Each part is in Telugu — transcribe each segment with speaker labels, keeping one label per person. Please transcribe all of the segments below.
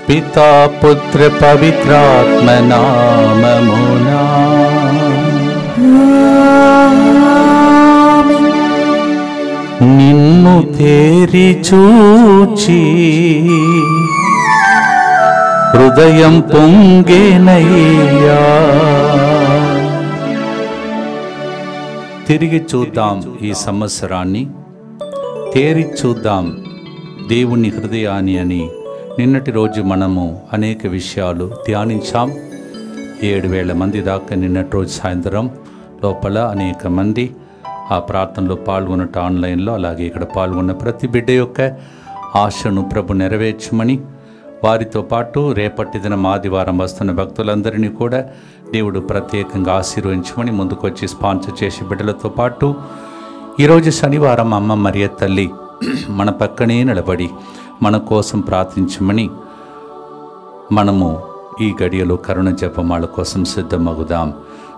Speaker 1: పితా పుత్ర పవిత్రాత్మ నామమునా నిన్ను తేరి చూచి హృదయం పొంగేనయ్యా. తిరిగి చూద్దాం ఈ సంవత్సరాన్ని, తేరి చూద్దాం దేవుని హృదయాన్ని అని నిన్నటి రోజు మనము అనేక విషయాలు ధ్యానించాం. 7,000 మంది దాకా నిన్నటి రోజు సాయంత్రం లోపల అనేక మంది ఆ ప్రార్థనలో పాల్గొనట ఆన్లైన్లో, అలాగే ఇక్కడ పాల్గొన్న ప్రతి బిడ్డ యొక్క ఆశను ప్రభు నెరవేర్చమని, వారితో పాటు రేపటి దినం ఆదివారం వస్తున్న భక్తులందరినీ కూడా దేవుడు ప్రత్యేకంగా ఆశీర్వదించమని ముందుకొచ్చి స్పాన్సర్ చేసే బిడ్డలతో పాటు ఈరోజు శనివారం అమ్మ మరియ తల్లి మన పక్కనే నిలబడి మన కోసం ప్రార్థించమని మనము ఈ గడియలో కరుణ జపమాల కోసం సిద్ధమగుదాం.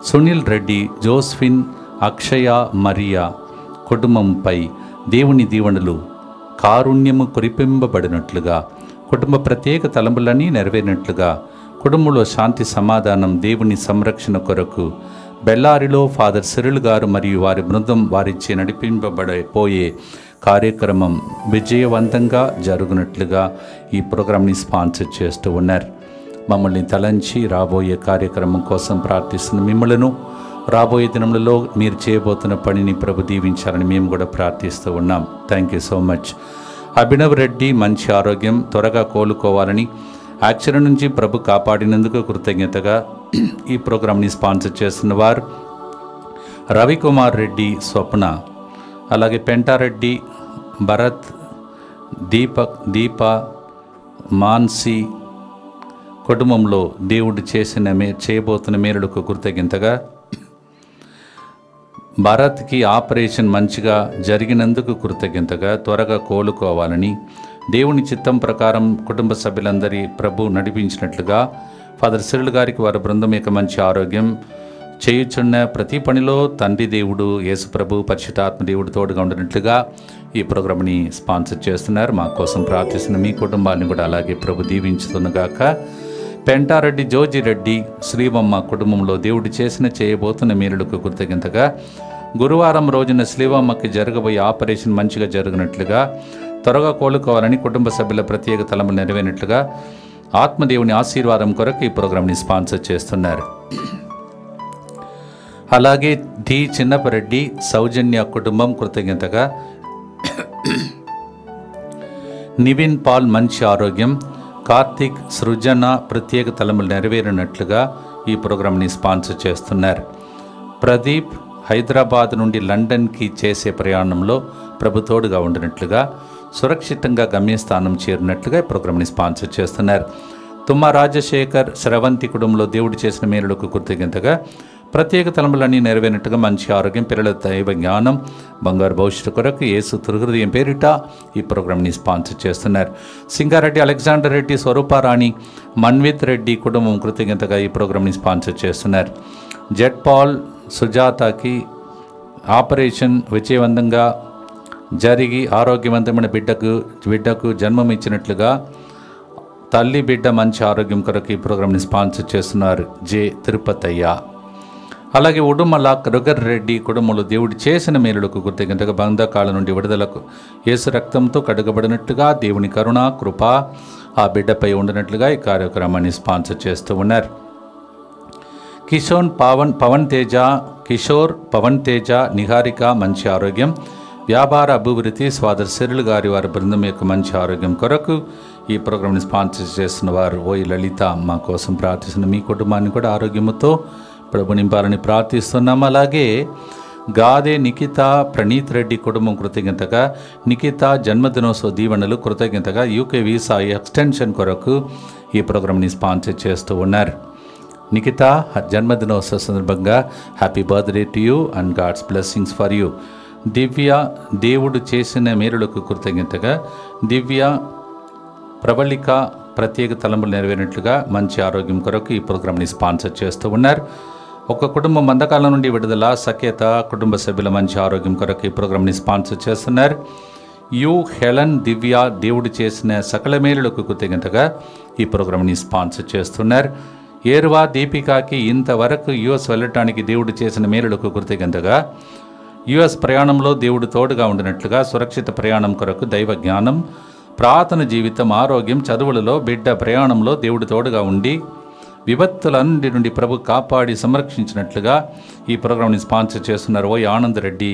Speaker 1: సునీల్ రెడ్డి, జోస్ఫిన్, అక్షయ, మరియా కుటుంబంపై దేవుని దీవెనలు కారుణ్యము కురిపింపబడినట్లుగా, కుటుంబ ప్రత్యేక తలంపులన్నీ నెరవేరినట్లుగా, కుటుంబంలో శాంతి సమాధానం, దేవుని సంరక్షణ కొరకు బెల్లారిలో ఫాదర్ సిరిల్ గారు మరియు వారి బృందం వారిచే నడిపింపబడిపోయే కార్యక్రమం విజయవంతంగా జరుగునట్లుగా ఈ ప్రోగ్రాంని స్పాన్సర్ చేస్తూ ఉన్నారు. మమ్మల్ని తలంచి రాబోయే కార్యక్రమం కోసం ప్రార్థిస్తున్న మిమ్మలను, రాబోయే దినములలో మీరు చేయబోతున్న పనిని ప్రభు దీవించాలని మేము కూడా ప్రార్థిస్తూ ఉన్నాం. Thank you so much. Abhinav Reddy మంచి ఆరోగ్యం, త్వరగా కోలుకోవాలని, యాక్సిడెంట్ నుంచి ప్రభు కాపాడినందుకు కృతజ్ఞతగా ఈ ప్రోగ్రాంని స్పాన్సర్ చేస్తున్న వారు రవికుమార్ రెడ్డి, స్వప్న, అలాగే పెంటారెడ్డి, భరత్, దీప, మాన్సి కుటుంబంలో దేవుడు చేయబోతున్న మేలులకు కృతజ్ఞతగా, భరత్కి ఆపరేషన్ మంచిగా జరిగినందుకు కృతజ్ఞతగా, త్వరగా కోలుకోవాలని, దేవుని చిత్తం ప్రకారం కుటుంబ సభ్యులందరి ప్రభు నడిపించినట్లుగా, ఫాదర్ సిరిల్ గారికి వారి బృందం యొక్క మంచి ఆరోగ్యం, చేయుచున్న ప్రతి పనిలో తండ్రి దేవుడు, యేసు ప్రభు, పరిశుద్ధాత్మ దేవుడు తోడుగా ఉండినట్లుగా ఈ ప్రోగ్రామ్ని స్పాన్సర్ చేస్తున్నారు. మా కోసం ప్రార్థిస్తున్న మీ కుటుంబాన్ని కూడా అలాగే ప్రభు దీవించుతున్నగాక. పెంటారెడ్డి, జోజిరెడ్డి, శ్రీవమ్మ కుటుంబంలో దేవుడు చేయబోతున్న మేలులకు కృతజ్ఞతగా, గురువారం రోజున శ్రీవమ్మకి జరగబోయే ఆపరేషన్ మంచిగా జరిగినట్లుగా, త్వరగా కోలుకోవాలని, కుటుంబ సభ్యుల ప్రత్యేక తలంపులు నెరవేరినట్లుగా, ఆత్మదేవుని ఆశీర్వాదం కొరకు ఈ ప్రోగ్రాంని స్పాన్సర్ చేస్తున్నారు. అలాగే డి చిన్నపరెడ్డి, సౌజన్య కుటుంబం కృతజ్ఞతగా, నివిన్ పాల్ మంచి ఆరోగ్యం, కార్తిక్, సృజన ప్రత్యేక తలంపులు నెరవేరినట్లుగా ఈ ప్రోగ్రాంని స్పాన్సర్ చేస్తున్నారు. ప్రదీప్ హైదరాబాద్ నుండి లండన్కి చేసే ప్రయాణంలో ప్రభుతోడుగా ఉండినట్లుగా, సురక్షితంగా గమ్యస్థానం చేరినట్లుగా ఈ ప్రోగ్రాంని స్పాన్సర్ చేస్తున్నారు. తుమ్మ రాజశేఖర్, స్రవంతి కుటుంబంలో దేవుడు చేసిన మేలులకు కృతజ్ఞతగా, ప్రత్యేక తలంపులన్నీ నెరవేరినట్టుగా, మంచి ఆరోగ్యం, పిల్లల దైవ జ్ఞానం, బంగారు భవిష్యత్తు కొరకు యేసు తిరుహృదయం పేరిట ఈ ప్రోగ్రాంని స్పాన్సర్ చేస్తున్నారు. సింగారెడ్డి, అలెగ్జాండర్ రెడ్డి, స్వరూపారాణి, మన్విత్ రెడ్డి కుటుంబం కృతజ్ఞతగా ఈ ప్రోగ్రాంని స్పాన్సర్ చేస్తున్నారు. జెట్ పాల్, సుజాతకి ఆపరేషన్ విజయవంతంగా జరిగి ఆరోగ్యవంతమైన బిడ్డకు జన్మం ఇచ్చినట్లుగా, తల్లి బిడ్డ మంచి ఆరోగ్యం కొరకు ఈ ప్రోగ్రాంని స్పాన్సర్ చేస్తున్నారు. జె తిరుపతయ్య. అలాగే ఉడుమల కరుగర్ రెడ్డి కుటుంబంలో దేవుడు చేసిన మేలులకు కృతజ్ఞతగా, బంధకాల నుండి విడుదలకు యేసు రక్తంతో కడగబడినట్లుగా, దేవుని కరుణ కృప ఆ బిడ్డపై ఉండినట్లుగా ఈ కార్యక్రమాన్ని స్పాన్సర్ చేస్తూ ఉన్నారు. కిషోర్ పవన్ తేజ, నిహారిక మంచి ఆరోగ్యం, వ్యాపార అభివృద్ధి, ఫాదర్ సిరిల్ గారి వారి బృందం యొక్క మంచి ఆరోగ్యం కొరకు ఈ ప్రోగ్రాంని స్పాన్సర్ చేస్తున్న వారు ఓయి లలిత, మా కోసం ప్రార్థిస్తున్న మీ కుటుంబాన్ని కూడా ఆరోగ్యముతో ప్రభు నింపాలని ప్రార్థిస్తున్నాం. అలాగే గాదే నిఖిత, ప్రణీత్ రెడ్డి కుటుంబం కృతజ్ఞతగా, నిఖిత జన్మదినోత్సవ దీవెనలు కృతజ్ఞతగా యూకే వీసా ఎక్స్టెన్షన్ కొరకు ఈ ప్రోగ్రాంని స్పాన్సర్ చేస్తూ ఉన్నారు. నిఖిత జన్మదినోత్సవ సందర్భంగా happy birthday to you and God's blessings for you. Divya, దేవుడు చేసిన మేలులకు కృతజ్ఞతగా, దివ్య ప్రబళిక ప్రత్యేక తలంపులు నెరవేరినట్లుగా, మంచి ఆరోగ్యం కొరకు ఈ ప్రోగ్రాంని స్పాన్సర్ చేస్తూ ఉన్నారు. ఒక కుటుంబం బంధకాల నుండి విడుదల, సఖ్యత, కుటుంబ సభ్యుల మంచి ఆరోగ్యం కొరకు ఈ ప్రోగ్రాంని స్పాన్సర్ చేస్తున్నారు. యు హెలన్ దివ్య దేవుడు చేసిన సకల మేలులకు కృతజ్ఞతగా ఈ ప్రోగ్రామ్ని స్పాన్సర్ చేస్తున్నారు. ఏర్వా దీపికాకి ఇంతవరకు యుఎస్ వెళ్ళటానికి దేవుడు చేసిన మేలులకు కృతజ్ఞతగా, యుఎస్ ప్రయాణంలో దేవుడు తోడుగా ఉండినట్లుగా, సురక్షిత ప్రయాణం కొరకు దైవ జ్ఞానం, ప్రార్థన జీవితం, ఆరోగ్యం, చదువులలో, బిడ్డ ప్రయాణంలో దేవుడు తోడుగా ఉండి విపత్తులన్నిటి నుండి ప్రభు కాపాడి సంరక్షించినట్లుగా ఈ ప్రోగ్రామ్ని స్పాన్సర్ చేస్తున్నారు. ఓ ఆనందరెడ్డి,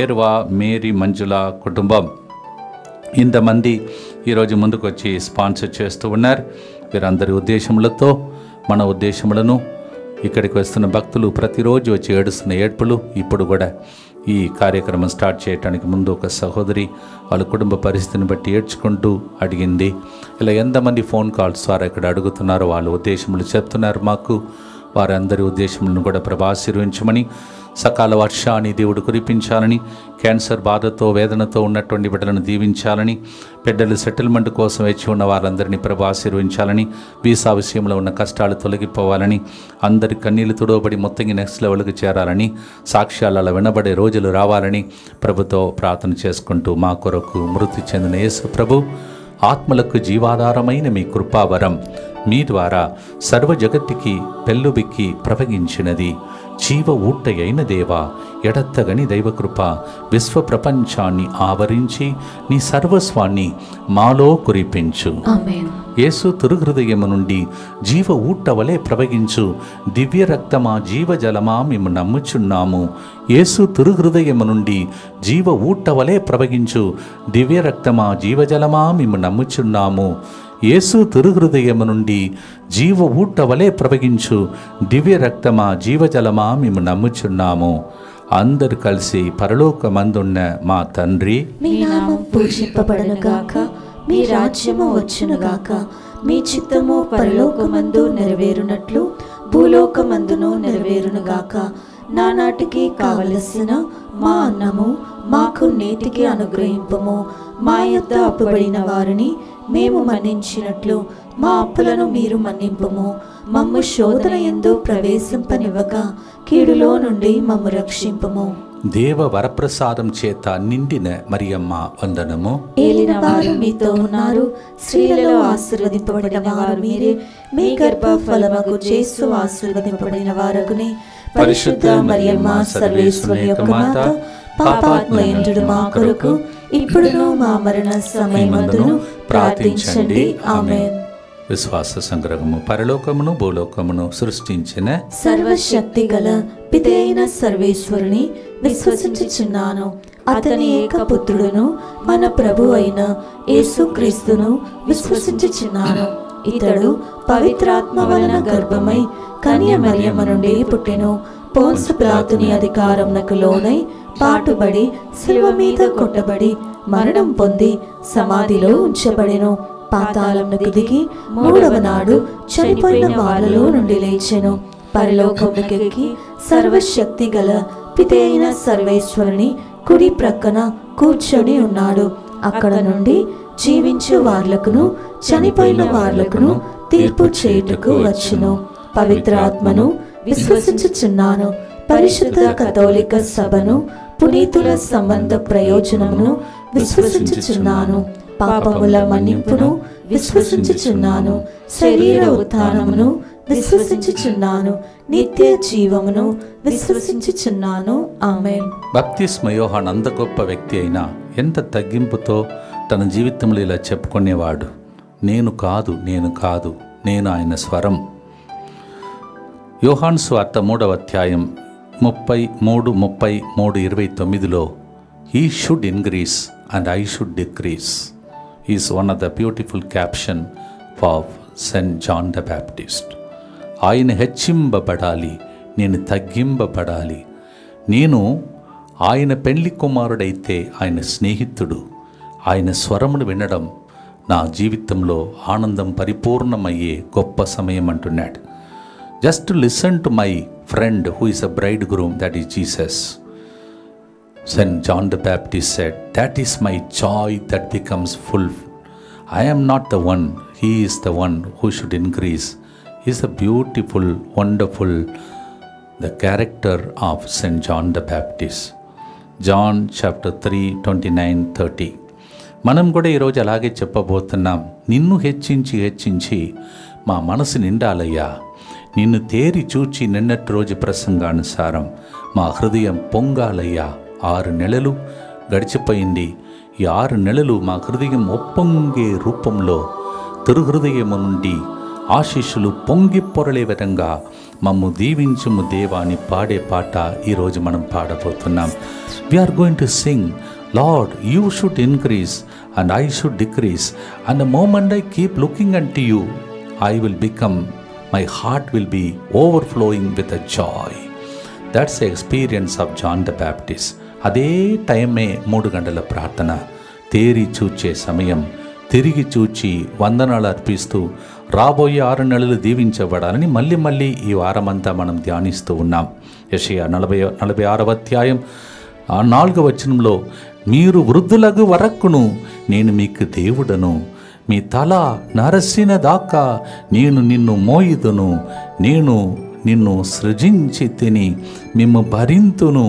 Speaker 1: ఏర్వా, మేరీ, మంజుల కుటుంబం ఇంతమంది ఈరోజు ముందుకు వచ్చి స్పాన్సర్ చేస్తూ ఉన్నారు. వీరందరి ఉద్దేశములతో మన ఉద్దేశములను, ఇక్కడికి వస్తున్న భక్తులు ప్రతిరోజు వచ్చి ఏడుస్తున్న ఏడ్పులు, ఇప్పుడు కూడా ఈ కార్యక్రమం స్టార్ట్ చేయడానికి ముందు ఒక సహోదరి వాళ్ళ కుటుంబ పరిస్థితిని బట్టి ఏడ్చుకుంటూ అడిగింది. ఇలా ఎంతమంది ఫోన్ కాల్స్ ద్వారా ఇక్కడ అడుగుతున్నారో వాళ్ళ ఉద్దేశములు చెప్తున్నారు మాకు. వారందరి ఉద్దేశములను కూడా ప్రభు ఆశీర్వదించమని, సకాల వర్షాన్ని దేవుడు కురిపించాలని, క్యాన్సర్ బాధతో వేదనతో ఉన్నటువంటి బిడ్డలను దీవించాలని, బిడ్డలు సెటిల్మెంట్ కోసం వేచి ఉన్న వారందరినీ ప్రభు ఆశీర్వదించాలని, వీసా విషయంలో ఉన్న కష్టాలు తొలగిపోవాలని, అందరి కన్నీళ్లు తుడవబడి మొత్తంగా నెక్స్ట్ లెవెల్కి చేరాలని, సాక్ష్యాలు అలా వినబడే రోజులు రావాలని ప్రభుతో ప్రార్థన చేసుకుంటూ మా కొరకు మృతి చెందిన యేసు ప్రభు ఆత్మలకు జీవాధారమైన మీ కృపావరం మీ ద్వారా సర్వ జగత్తుకి పెళ్ళుబిక్కి ప్రవగించినది. జీవ ఊటయైన దేవా, ఎడత్తగని దైవకృప విశ్వ ప్రపంచాన్ని ఆవరించి నీ సర్వస్వాన్ని మాలో కురిపించు. యేసు తిరుహృదయము నుండి జీవ ఊట వలె ప్రవగించు దివ్య రక్తమా, జీవజలమా మేము నమ్ముచున్నాము. యేసు తిరుహృదయము నుండి జీవ ఊట వలె ప్రవగించు దివ్య రక్తమా, జీవజలమా మేము నమ్ముచున్నాము. యేసు తిరుహృదయము నుండి జీవ ఊట వలె ప్రవగించు దివ్య రక్తమా, జీవజలమా మేము నమ్ముచున్నాము. అందరు కలిసి పరలోకమందున్న మా తండ్రి,
Speaker 2: మీ నామం పూజింపబడునుగాక, మీ రాజ్యము వచ్చునుగాక, మీ చిత్తము పరలోకమందు నెరవేరునట్లు భూలోకమందును నెరవేరునుగాక. నానాటికి కావలసిన మా అన్నము మాకు నేటికి అనుగ్రహింపము. మా యొద్ద అప్పుబడిన వారిని మేము మన్నించినట్లు మా అప్పులను మీరు మన్నింపము. మమ్ము శోధన యందు ప్రవేశింపనివ్వక కీడులో నుండి మమ్ము రక్షింపము.
Speaker 1: దేవ వరప్రసాదం చేత నిండిన మరియమ్మ వందనము.
Speaker 2: ఏలిన వారు మీతో ఉన్నారు, స్త్రీలలో ఆశీర్వదింపబడిన వారు మీరే. మీ గర్భ ఫలమగు యేసు ఆశీర్వదింపబడిన వారగునే. పరిశుద్ధ మరియమ్మ సర్వేశ్వరుని యొక్క మాత, పాపాత్మయందుడు మా కొరకు ఇప్పుడును మా మరణ సమయమందును ప్రార్థించండి. ఆమేన్.
Speaker 1: విశ్వాస సంగ్రహము. పరలోకమును భూలోకమును సృష్టించిన
Speaker 2: సర్వశక్తి గల పితైన సర్వేశ్వరుని విశ్వసించుచున్నాను. అతని ఏకపుత్రుడును మన ప్రభు అయిన యేసుక్రీస్తును విశ్వసించుచున్నాను. ఇతడు పవిత్రాత్మ వలన గర్భమై కన్య మరియమ్మ నుండి పుట్టెను. పోన్సు పిలాతుని అధికారమునకు లోనై పాటుబడి శిలువ మీద కొట్టబడి మరణం పొంది సమాధిలో ఉంచబడెను. పాతాళమునకు దిగి మూడవ నాడు చనిపోయిన వారిలో నుండి లేచెను. పరలోకమునకెక్కి సర్వశక్తి గల పితైన సర్వేశ్వరుని కుడి ప్రక్కన కూర్చొని ఉన్నాడు. అక్కడ నుండి జీవించు వార్లకును చనిపోయిన వార్లకును తీర్పు చేయుటకు వచ్చును. పవిత్రాత్మను విశ్వసించుచున్నాను. పరిశుద్ధ కథోలిక సభను, పునీతుల సంబంధ ప్రయోజనమును విశ్వసించుచున్నాను. పాపముల మన్నింపును విశ్వసించుచున్నాను. శరీర ఉత్థానమును విశ్వసించుచున్నాను. నిత్య జీవమును విశ్వసించుచున్నాను. ఆమేన్.
Speaker 1: బాప్తిస్మ యోహాను అంత గొప్ప వ్యక్తి అయినా ఎంత తగ్గింపుతో తన జీవితంలో ఇలా చెప్పుకునేవాడు. నేను కాదు, నేను కాదు, నేను ఆయన స్వరం. యోహాను సువార్త 3వ అధ్యాయం 33:29 he should increase and I should decrease is one of the beautiful caption of Saint John the Baptist. ఆయన హెచ్చింపబడాలి, నేను తగ్గింపబడాలి. నేను ఆయన పెళ్లి కుమారుడైతే ఆయన స్నేహితుడు. ఆయన స్వరమును వినడం నా జీవితంలో ఆనందం పరిపూర్ణమయ్యే గొప్ప సమయం అంటున్నాడు. Just listen to my friend who is a braid groom, that is Jesus. Saint John the Baptist said, that is my joy that becomes full. I am not the one, he is the one who should increase. He is a beautiful, wonderful, the character of Saint John the Baptist. John chapter 3, 29-30. మనం కూడా ఈరోజు అలాగే చెప్పబోతున్నాం. నిన్ను హెచ్చించి హెచ్చించి మా మనసు నిండాలయ్యా. నిన్ను తేరి చూచి నిన్నటి రోజు ప్రసంగానుసారం మా హృదయం పొంగాలయ్యా. 6 నెలలు గడిచిపోయింది. ఈ 6 నెలలు మా హృదయం ఒప్పొంగే రూపంలో తిరుహృదయము నుండి ఆశీస్సులు పొంగి పొరలే విధంగా మమ్ము దీవించుము దేవా అని పాడే పాట ఈరోజు మనం పాడబోతున్నాం. We are going to sing, Lord, you should increase and I should decrease. And the moment I keep looking unto you, I will become, my heart will be overflowing with a joy. That's the experience of John the Baptist. అదే టైమే 3 గంటల ప్రార్థన. తేరి చూచే సమయం, తిరిగి చూచి వందనాలు అర్పిస్తూ రాబోయే 6 నెలలు దీవించబడాలని మళ్ళీ ఈ వారమంతా మనం ధ్యానిస్తూ ఉన్నాం. యెషయా 46వ అధ్యాయం 4వ వచనంలో, మీరు వృద్ధులకు వరకును నేను మీకు దేవుడను, మీ తల నరసిన దాకా నేను నిన్ను మోయుదును, నేను నిన్ను సృజించి తిని మిమ్ము భరింతును,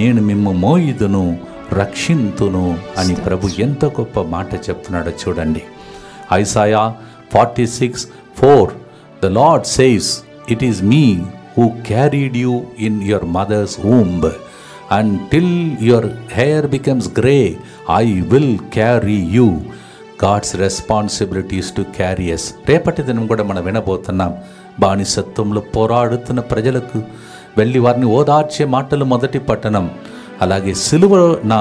Speaker 1: నేను మిమ్ము మోయుదును, రక్షింతును అని ప్రభు ఎంత గొప్ప మాట చెప్తున్నాడో చూడండి. ఐసాయా 46:4, the Lord says, it is me who carried you in your mother's womb, and till your hair becomes grey, I will carry you. God's responsibility is to carry us. రేపటి దినం కూడా మనం వినబోతున్నాం. బానిసత్వంలో పోరాడుతున్న ప్రజలకు వెళ్ళి వారిని ఓదార్చే మాటలు మొదటి పట్టణం. అలాగే సిలువ నా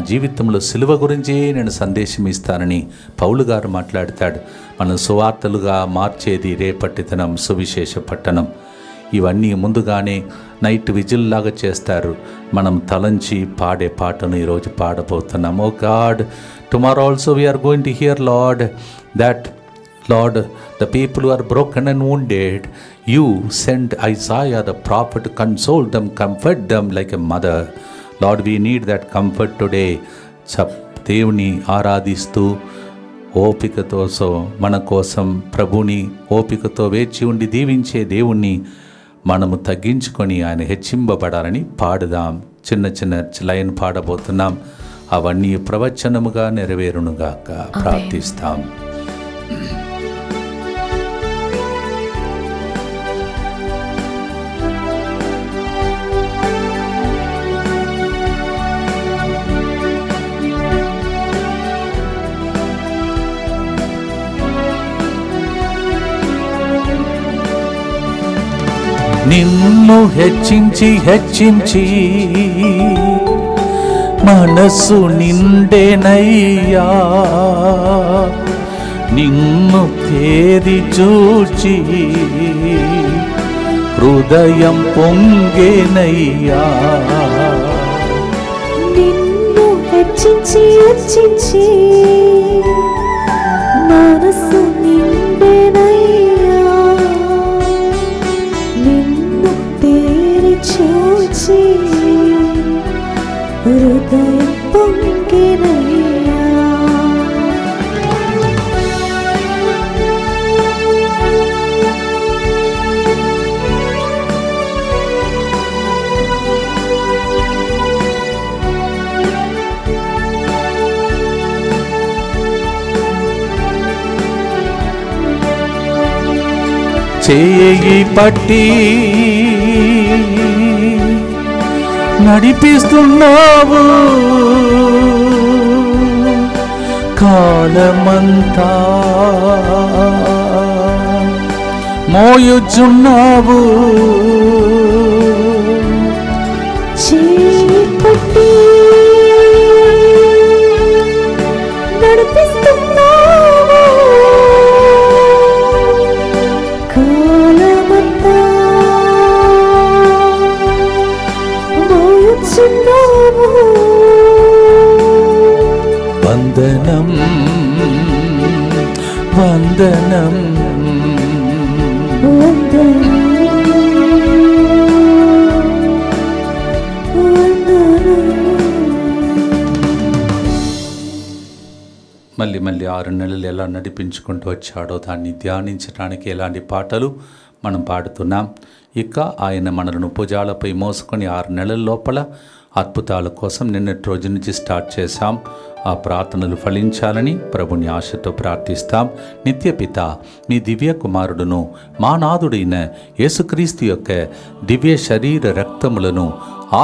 Speaker 1: జీవితంలో సిలువ గురించే నేను సందేశం ఇస్తానని పౌలు గారు మాట్లాడతాడు. మనం సువార్తలుగా మార్చేది రేపటి దినం సువిశేష పట్టణం. ఇవన్నీ ముందుగానే నైట్ విజిల్లాగా చేస్తారు. మనం తలంచి పాడే పాటను ఈరోజు పాడబోతున్నాం. Oh God, tomorrow also we are going to hear Lord that Lord, the people who are broken and wounded, you sent Isaiah the prophet to console them, comfort them like a mother. Lord, we need that comfort today. దేవుని ఆరాధిస్తూ ఓపికతో మన కోసం ప్రభుని ఓపికతో వేచి ఉండి దీవించే దేవుణ్ణి మనము తగ్గించుకొని ఆయన హెచ్చింపబడాలని పాడుదాం. చిన్న లైన్ పాడబోతున్నాం. అవన్నీ ప్రవచనముగా నెరవేరునుగాక ప్రార్థిస్తాం. నిన్ను హెచ్చించి మనసు నిండెనయ్యా, నిన్ను తేరి చూచి హృదయం పొంగెనయ్యా.
Speaker 2: నిన్ను హెచ్చించి మనసు నిండెనయ్యా, నిన్ను తేరి చూచి హృదయం పొంగెనయ్యా.
Speaker 1: చేయి పట్టి నడిపిస్తున్నావు, కాలమంతా మోయుచున్నావు.
Speaker 2: చేయి పట్టి నడిపిస్తున్నావు, కాలమంతా మోయుచున్నావు.
Speaker 1: వందనం వందనం మళ్ళీ 6 నెలలు ఎలా నడిపించుకుంటూ వచ్చాడో దాన్ని ధ్యానించడానికి ఎలాంటి పాటలు మనం పాడుతున్నాం. ఇక ఆయన మనలను భుజాలపై మోసుకొని 6 నెలల లోపల అద్భుతాల కోసం నిన్నటి రోజు నుంచి స్టార్ట్ చేశాం. ఆ ప్రార్థనలు ఫలించాలని ప్రభుని ఆశతో ప్రార్థిస్తాం. నిత్యపిత మీ దివ్య కుమారుడును మా నాథుడైన యేసుక్రీస్తు యొక్క దివ్య శరీర రక్తములను,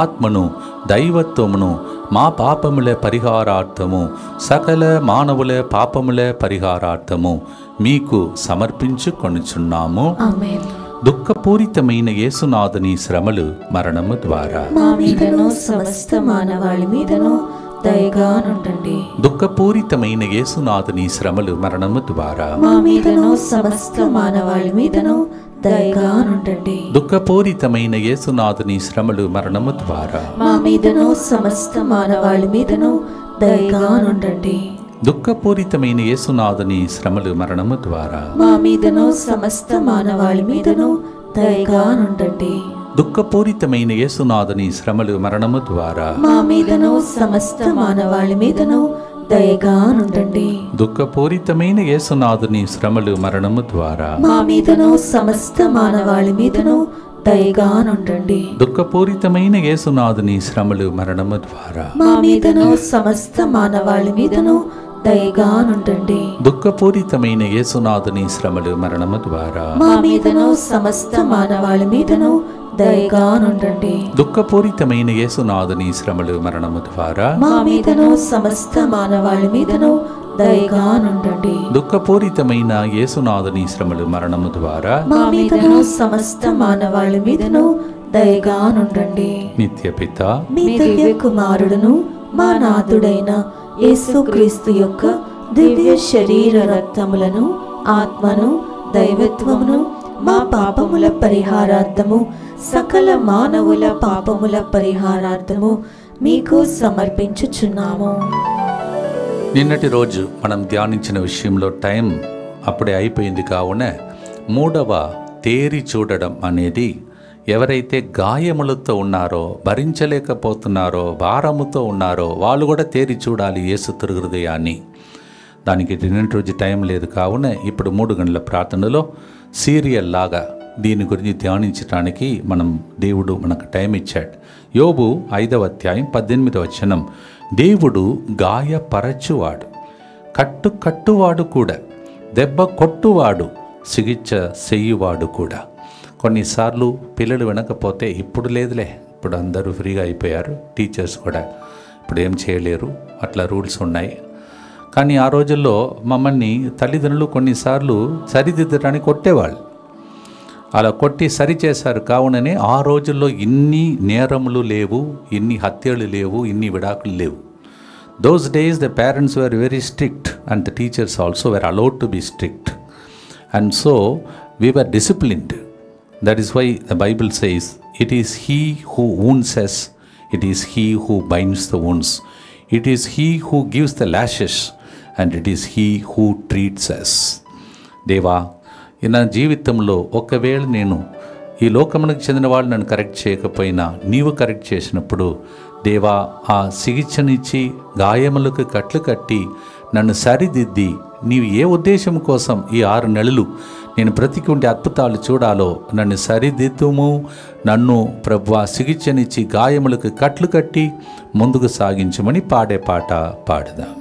Speaker 1: ఆత్మను, దైవత్వమును మా పాపముల పరిహారార్థము, సకల మానవుల పాపముల పరిహారార్థము మీకు సమర్పించుకొనుచున్నాము.
Speaker 2: ఆమేన్.
Speaker 1: దుఃఖపూరితమైన యేసునాథుని శ్రమలు, మరణము ద్వారా
Speaker 2: మా మీదను సమస్త మానవాళి మీదను దయగా నుండండి.
Speaker 1: దుఃఖపూరితమైన యేసునాథుని శ్రమలు, మరణము ద్వారా
Speaker 2: మా మీదను సమస్త మానవాళి మీదను దయగా నుండండి.
Speaker 1: దుఃఖపూరితమైన యేసునాథుని శ్రమలు, మరణము ద్వారా
Speaker 2: మా మీదను సమస్త మానవాళి మీదను దయగా నుండండి.
Speaker 1: దుఃఖపూరితమైన యేసునాథుని శ్రమలు, మరణము ద్వారా
Speaker 2: మా మీదను సమస్త మానవాళి మీదను దయగా నుండండి.
Speaker 1: దుఃఖపూరితమైన యేసునాథుని శ్రమలు, మరణము ద్వారా
Speaker 2: మా మీదను సమస్త మానవాళి మీదను దయగా నుండండి.
Speaker 1: దుఃఖపూరితమైన యేసునాథుని శ్రమలు, మరణము ద్వారా
Speaker 2: మా మీదను సమస్త మానవాళి మీదను దయగా నుండండి.
Speaker 1: దుఃఖపూరితమైన యేసునాథుని శ్రమలు, మరణము ద్వారా
Speaker 2: మా మీదను సమస్త మానవాళి మీదను దయగా నుండండి.
Speaker 1: దుఃఖపూరితమైన యేసునాథుని శ్రమలు, మరణము ద్వారా
Speaker 2: మా మీదను సమస్త మానవాళి మీదను దయగా నుండండి.
Speaker 1: దుఃఖపూరితమైన యేసునాథుని శ్రమలు, మరణము ద్వారా
Speaker 2: మా మీదను సమస్త మానవాళి మీదను దయగా నుండండి.
Speaker 1: దుఃఖపూరితమైన యేసునాథుని శ్రమలు, మరణము ద్వారా
Speaker 2: మా మీదను సమస్త మానవాళి మీదను దయగా నుండండి.
Speaker 1: నిత్యపిత
Speaker 2: మీ దివ్య కుమారుడును మా నాథుడైన యేసుక్రీస్తు యొక్క దివ్య శరీర రక్తములను, ఆత్మను, దైవత్వమును మా పాపముల పరిహారార్థము, సకల మానవుల పాపముల పరిహారార్థము మీకు సమర్పించుచున్నాము.
Speaker 1: నిన్నటి రోజు మనం ధ్యానించిన విషయంలో టైం అప్పుడే అయిపోయింది. కావున మూడవ తేరి చూడడం అనేది ఎవరైతే గాయములతో ఉన్నారో, భరించలేకపోతున్నారో, భారముతో ఉన్నారో వాళ్ళు కూడా తేరి చూడాలి యేసు హృదయాన్ని. దానికి నిన్నటి రోజు టైం లేదు. కావున ఇప్పుడు 3 గంటల ప్రార్థనలో సీరియల్ లాగా దీని గురించి ధ్యానించడానికి దేవుడు మనకు టైం ఇచ్చాడు. యోబు 5వ అధ్యాయం 18వ వచనం, దేవుడు గాయపరచువాడు, కట్టువాడు కూడా, దెబ్బ కొట్టువాడు, చికిత్స చెయ్యువాడు కూడా. కొన్నిసార్లు పిల్లలు వినకపోతే ఇప్పుడు లేదులే, ఇప్పుడు అందరూ ఫ్రీగా అయిపోయారు, టీచర్స్ కూడా ఇప్పుడు ఏం చేయలేరు, అట్లా రూల్స్ ఉన్నాయి. కానీ ఆ రోజుల్లో మమ్మల్ని తల్లిదండ్రులు కొన్నిసార్లు సరిదిద్దడానికి కొట్టేవాళ్ళు. అలా కొట్టి సరిచేశారు. కావుననే ఆ రోజుల్లో ఇన్ని నేరములు లేవు, ఇన్ని హత్యలు లేవు, ఇన్ని విడాకులు లేవు. Those days the parents were very strict and the teachers also were allowed to be strict. And so we were disciplined. That is why the Bible says, it is he who wounds us, it is he who binds the wounds. It is he who gives the lashes and it is he who treats us. దేవా, నా జీవితంలో ఒకవేళ నేను ఈ లోకమునకు చెందిన వాళ్ళు నన్ను కరెక్ట్ చేయకపోయినా నీవు కరెక్ట్ చేసినప్పుడు దేవా, ఆ చికిత్సనిచ్చి గాయములకు కట్లు కట్టి నన్ను సరిదిద్ది నీవు ఏ ఉద్దేశం కోసం ఈ 6 నెలలు నేను బ్రతికి ఉండే అద్భుతాలు చూడాలో నన్ను సరిదిద్దుము. నన్ను ప్రభువా చికిత్సనిచ్చి గాయములకు కట్లు కట్టి ముందుకు సాగించమని పాడే పాట పాడదాం.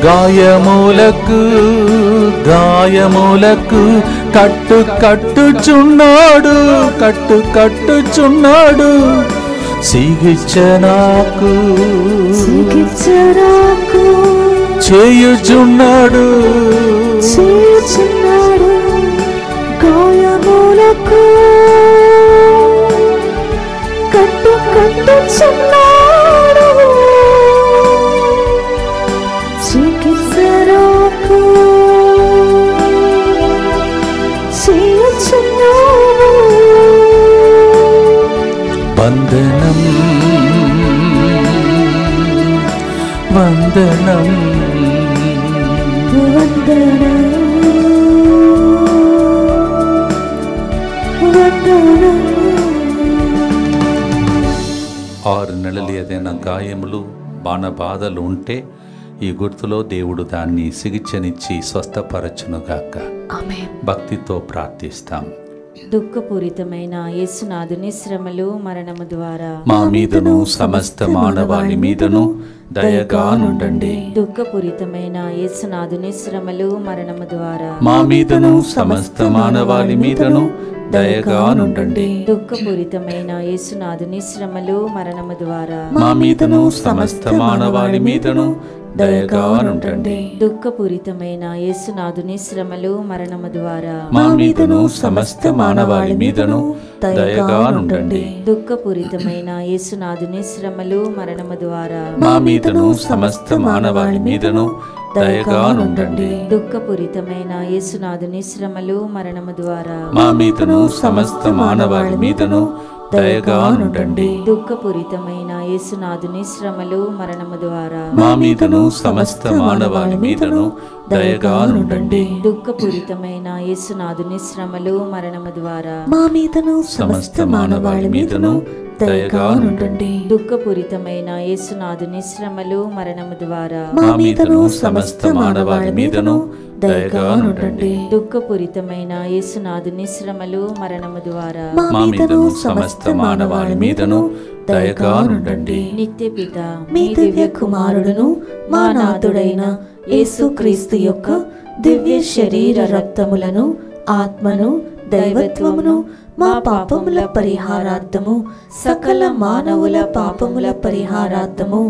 Speaker 1: గాయములకు కట్టుచున్నాడు, చికిత్స నాకు చేయుచున్నాడు,
Speaker 2: గాయములకు కట్టుచున్నాడు, చికిత్స నాకు చేయుచున్నాడు.
Speaker 1: వందనం వందనం వందనం 6 నెలలు ఏదైనా గాయములు బాణబాధలు ఉంటే ఈ గుర్తులో దేవుడు దాన్ని చికిత్సనిచ్చి స్వస్థపరచునుగాక.
Speaker 2: ఆమేన్.
Speaker 1: భక్తితో ప్రార్థిస్తాం.
Speaker 3: దుఃఖపూరితమైన యేసునాథుని శ్రమలు మరణము ద్వారా
Speaker 1: మా మీదను సమస్త మానవాళి మీదను దయగా నుండండి.
Speaker 3: దుఃఖపూరితమైన యేసునాథుని శ్రమలు మరణము ద్వారా
Speaker 1: మా మీదను సమస్త మానవాళి మీదను దయగా నుండండి.
Speaker 3: దుఃఖపూరితమైన యేసునాథుని శ్రమలు మరణము ద్వారా
Speaker 1: మా మీదను సమస్త మానవాళి మీదను దయగా నుండండి.
Speaker 3: దుఃఖపూరితమైన యేసునాథుని శ్రమలు మరణము ద్వారా
Speaker 1: మా మీదను సమస్త మానవాళి మీదను దయగా నుండండి.
Speaker 3: దుఃఖపూరితమైన యేసునాథుని శ్రమలు మరణము ద్వారా
Speaker 1: మా మీదను సమస్త మానవాళి మీదను దయగా నుండండి.
Speaker 3: దుఃఖపూరితమైన యేసునాథుని శ్రమలు మరణము ద్వారా
Speaker 1: మా మీదను సమస్త మానవాళి మీదను దయగా నుండండి.
Speaker 3: దుఃఖపూరితమైన యేసునాథుని శ్రమలు మరణము ద్వారా
Speaker 1: మా మీదను సమస్త మానవాళి మీదను దయగా నుండండి.
Speaker 3: దుఃఖపూరితమైన యేసునాథుని శ్రమలు మరణము ద్వారా
Speaker 2: మా మీదను
Speaker 1: సమస్త మానవాళి మీదను దయగా నుండండి.
Speaker 3: దుఃఖపూరితమైన యేసునాథుని శ్రమలు మరణము ద్వారా
Speaker 1: మా మీదను సమస్త మానవాళి మీదను దయగా నుండండి.
Speaker 3: దుఃఖపూరితమైన యేసునాథుని శ్రమలు మరణము ద్వారా
Speaker 1: మా మీదను సమస్త మానవాళి మీదను దయగా నుండండి.
Speaker 3: నిత్య పిత
Speaker 2: మీ దివ్య కుమారుడును మా నాథుడైన యేసుక్రీస్తు యొక్క దివ్య శరీర రక్తములను ఆత్మను దైవత్వమును మా పాపముల పరిహారార్థము సకల మానవుల పాపముల పరిహారార్థము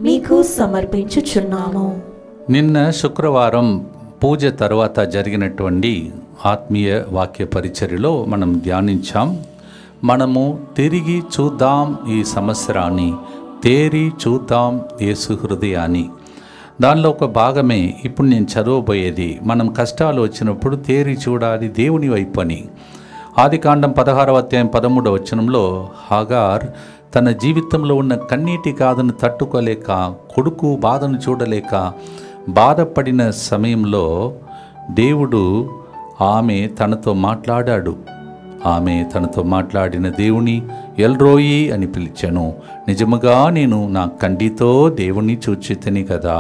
Speaker 2: మీకు సమర్పించుచున్నాము.
Speaker 1: నిన్న శుక్రవారం పూజ తర్వాత జరిగినటువంటి ఆత్మీయ వాక్య పరిచర్యలో మనం ధ్యానించాం. మనము తిరిగి చూద్దాం ఈ సంవత్సరాన్ని, తేరి చూద్దాం యేసు హృదయాన్ని. దానిలో ఒక భాగమే ఇప్పుడు నేను చదవబోయేది. మనం కష్టాలు వచ్చినప్పుడు తేరి చూడాలి దేవుని వైపు అని. ఆదికాండం 16వ అధ్యాయం 13వ వచనంలో హాగార్ తన జీవితంలో ఉన్న కన్నీటి గాథను తట్టుకోలేక, కొడుకు బాధను చూడలేక బాధపడిన సమయంలో దేవుడు ఆమె తనతో మాట్లాడాడు. ఆమె తనతో మాట్లాడిన దేవుని ఎల్రోయి అని పిలిచాను. నిజముగా నేను నా కంటితో దేవుని చూచితిని కదా,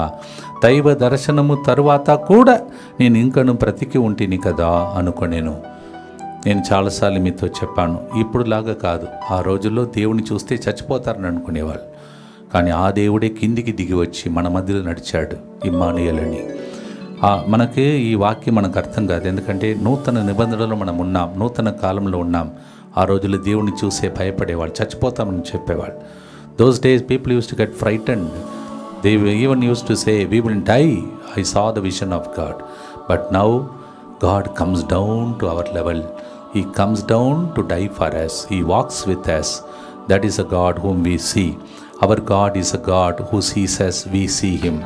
Speaker 1: దైవ దర్శనము తరువాత కూడా నేను ఇంకను బ్రతికి ఉంటిని కదా అనుకొనేను. నేను చాలాసార్లు మీతో చెప్పాను, ఇప్పుడులాగా కాదు. ఆ రోజుల్లో దేవుని చూస్తే చచ్చిపోతారని అనుకునేవాళ్ళు. కానీ ఆ దేవుడే కిందికి దిగి వచ్చి మన మధ్యలో నడిచాడు, ఇమ్మానుయేలని. మనకి ఈ వాక్యం మనకు అర్థం కాదు, ఎందుకంటే నూతన నిబంధనలో మనం ఉన్నాం, నూతన కాలంలో ఉన్నాం. ఆ రోజుల్లో దేవుని చూసే భయపడేవాళ్ళు, చచ్చిపోతామని చెప్పేవాళ్ళు. Those days people use to get frightened. They even use to say we will die, I saw the vision of God. But now God comes down to our level. He comes down to die for us. He walks with us. That is a God whom we see. Our God is a God who sees us, we see him.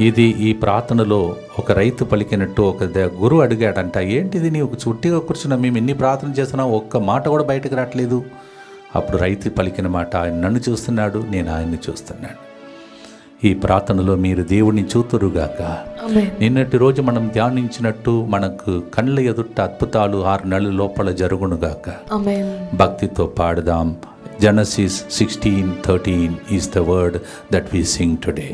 Speaker 1: ఇది ఈ ప్రార్థనలో ఒక రైతు పలికినట్టు ఒక గురువు అడిగాడంట, ఏంటిది నీవు చుట్టిగా కూర్చున్నా, మేము ఎన్ని ప్రార్థన చేస్తున్నాం, ఒక్క మాట కూడా బయటకు రావట్లేదు. అప్పుడు రైతు పలికిన మాట, ఆయన నన్ను చూస్తున్నాడు, నేను ఆయన్ని చూస్తున్నాను. ఈ ప్రార్థనలో మీరు దేవుని చూతురుగాక. నిన్నటి రోజు మనం ధ్యానించినట్టు మనకు కళ్ళ ఎదుట అద్భుతాలు 6 నెలల లోపల జరుగునుగాక. భక్తితో పాడదాం. Genesis 16:13 is the word that we sing today.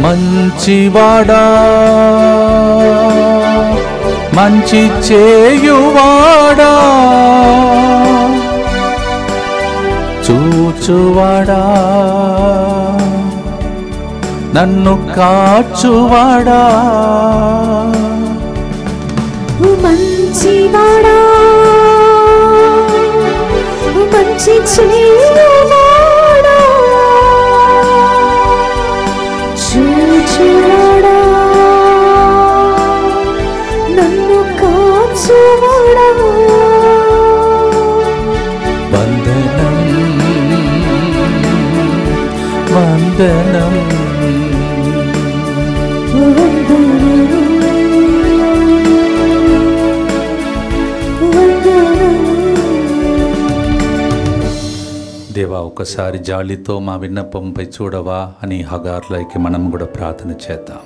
Speaker 1: మంచివాడా, మంచి చేయువాడా, చూచువాడా, నన్ను కాచువాడా,
Speaker 2: మంచివాడా, మంచి చేయువాడా, చూచువాడా, నన్ను కాచువాడా.
Speaker 1: వందనం వందనం ఒకసారి జాలితో మా విన్నపంపై చూడవా అని హగార్లకి మనం కూడా ప్రార్థన చేద్దాం.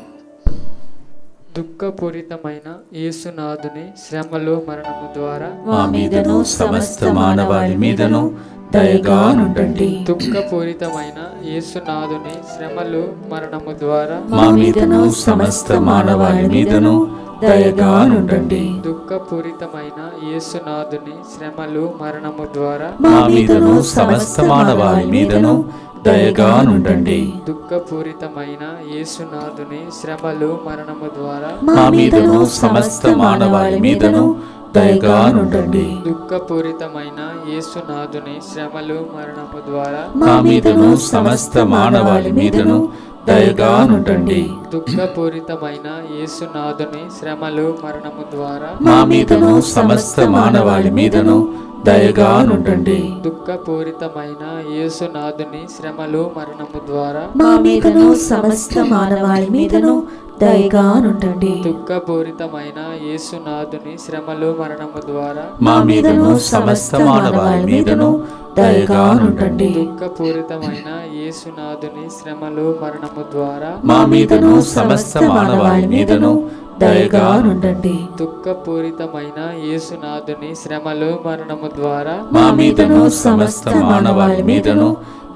Speaker 4: దుఃఖపూరితమైన యేసునాథుని శ్రమలు మరణము ద్వారా
Speaker 1: మా మీదను సమస్త మానవాళి మీదను దయగా నుండండి.
Speaker 4: దుఃఖపూరితమైన యేసునాథుని శ్రమలు మరణము ద్వారా
Speaker 1: మా మీదను సమస్త మానవాళి మీదను దయగా నుండండి.
Speaker 4: దుఃఖపూరితమైన యేసునాథుని శ్రమలు మరణము ద్వారా
Speaker 1: మా మీదను సమస్త మానవాళి మీదను దయగా నుండండి.
Speaker 4: దుఃఖపూరితమైన యేసునాథుని శ్రమలు మరణము ద్వారా
Speaker 1: మా మీదను సమస్త మానవాళి మీదను దయగా నుండండి.
Speaker 4: దుఃఖపూరితమైన యేసునాథుని శ్రమలు మరణము ద్వారా
Speaker 1: మా మీదను సమస్త మానవాళి మీదను దయగా నుండండి.
Speaker 4: దుఃఖపూరితమైన యేసునాథుని శ్రమలు మరణము ద్వారా
Speaker 1: మా మీదను సమస్త మానవాళి మీదను దయగా నుండండి.
Speaker 4: దుఃఖపూరితమైన యేసునాథుని శ్రమలు మరణము ద్వారా
Speaker 2: మా మీదను సమస్త మానవాళి మీదను దయగా నుండండి.
Speaker 4: దుఃఖపూరితమైన యేసునాథుని శ్రమలు మరణము ద్వారా
Speaker 1: మా మీదను సమస్త మానవాళి మీదను దయగా నుండండి.
Speaker 4: దుఃఖపూరితమైన యేసునాథుని శ్రమలు మరణము ద్వారా
Speaker 1: మా మీదను సమస్త మానవాళి మీదను దయగా నుండండి.
Speaker 4: దుఃఖపూరితమైన యేసునాథుని శ్రమలు మరణము ద్వారా
Speaker 1: మా మీదను సమస్త మానవాళి మీదను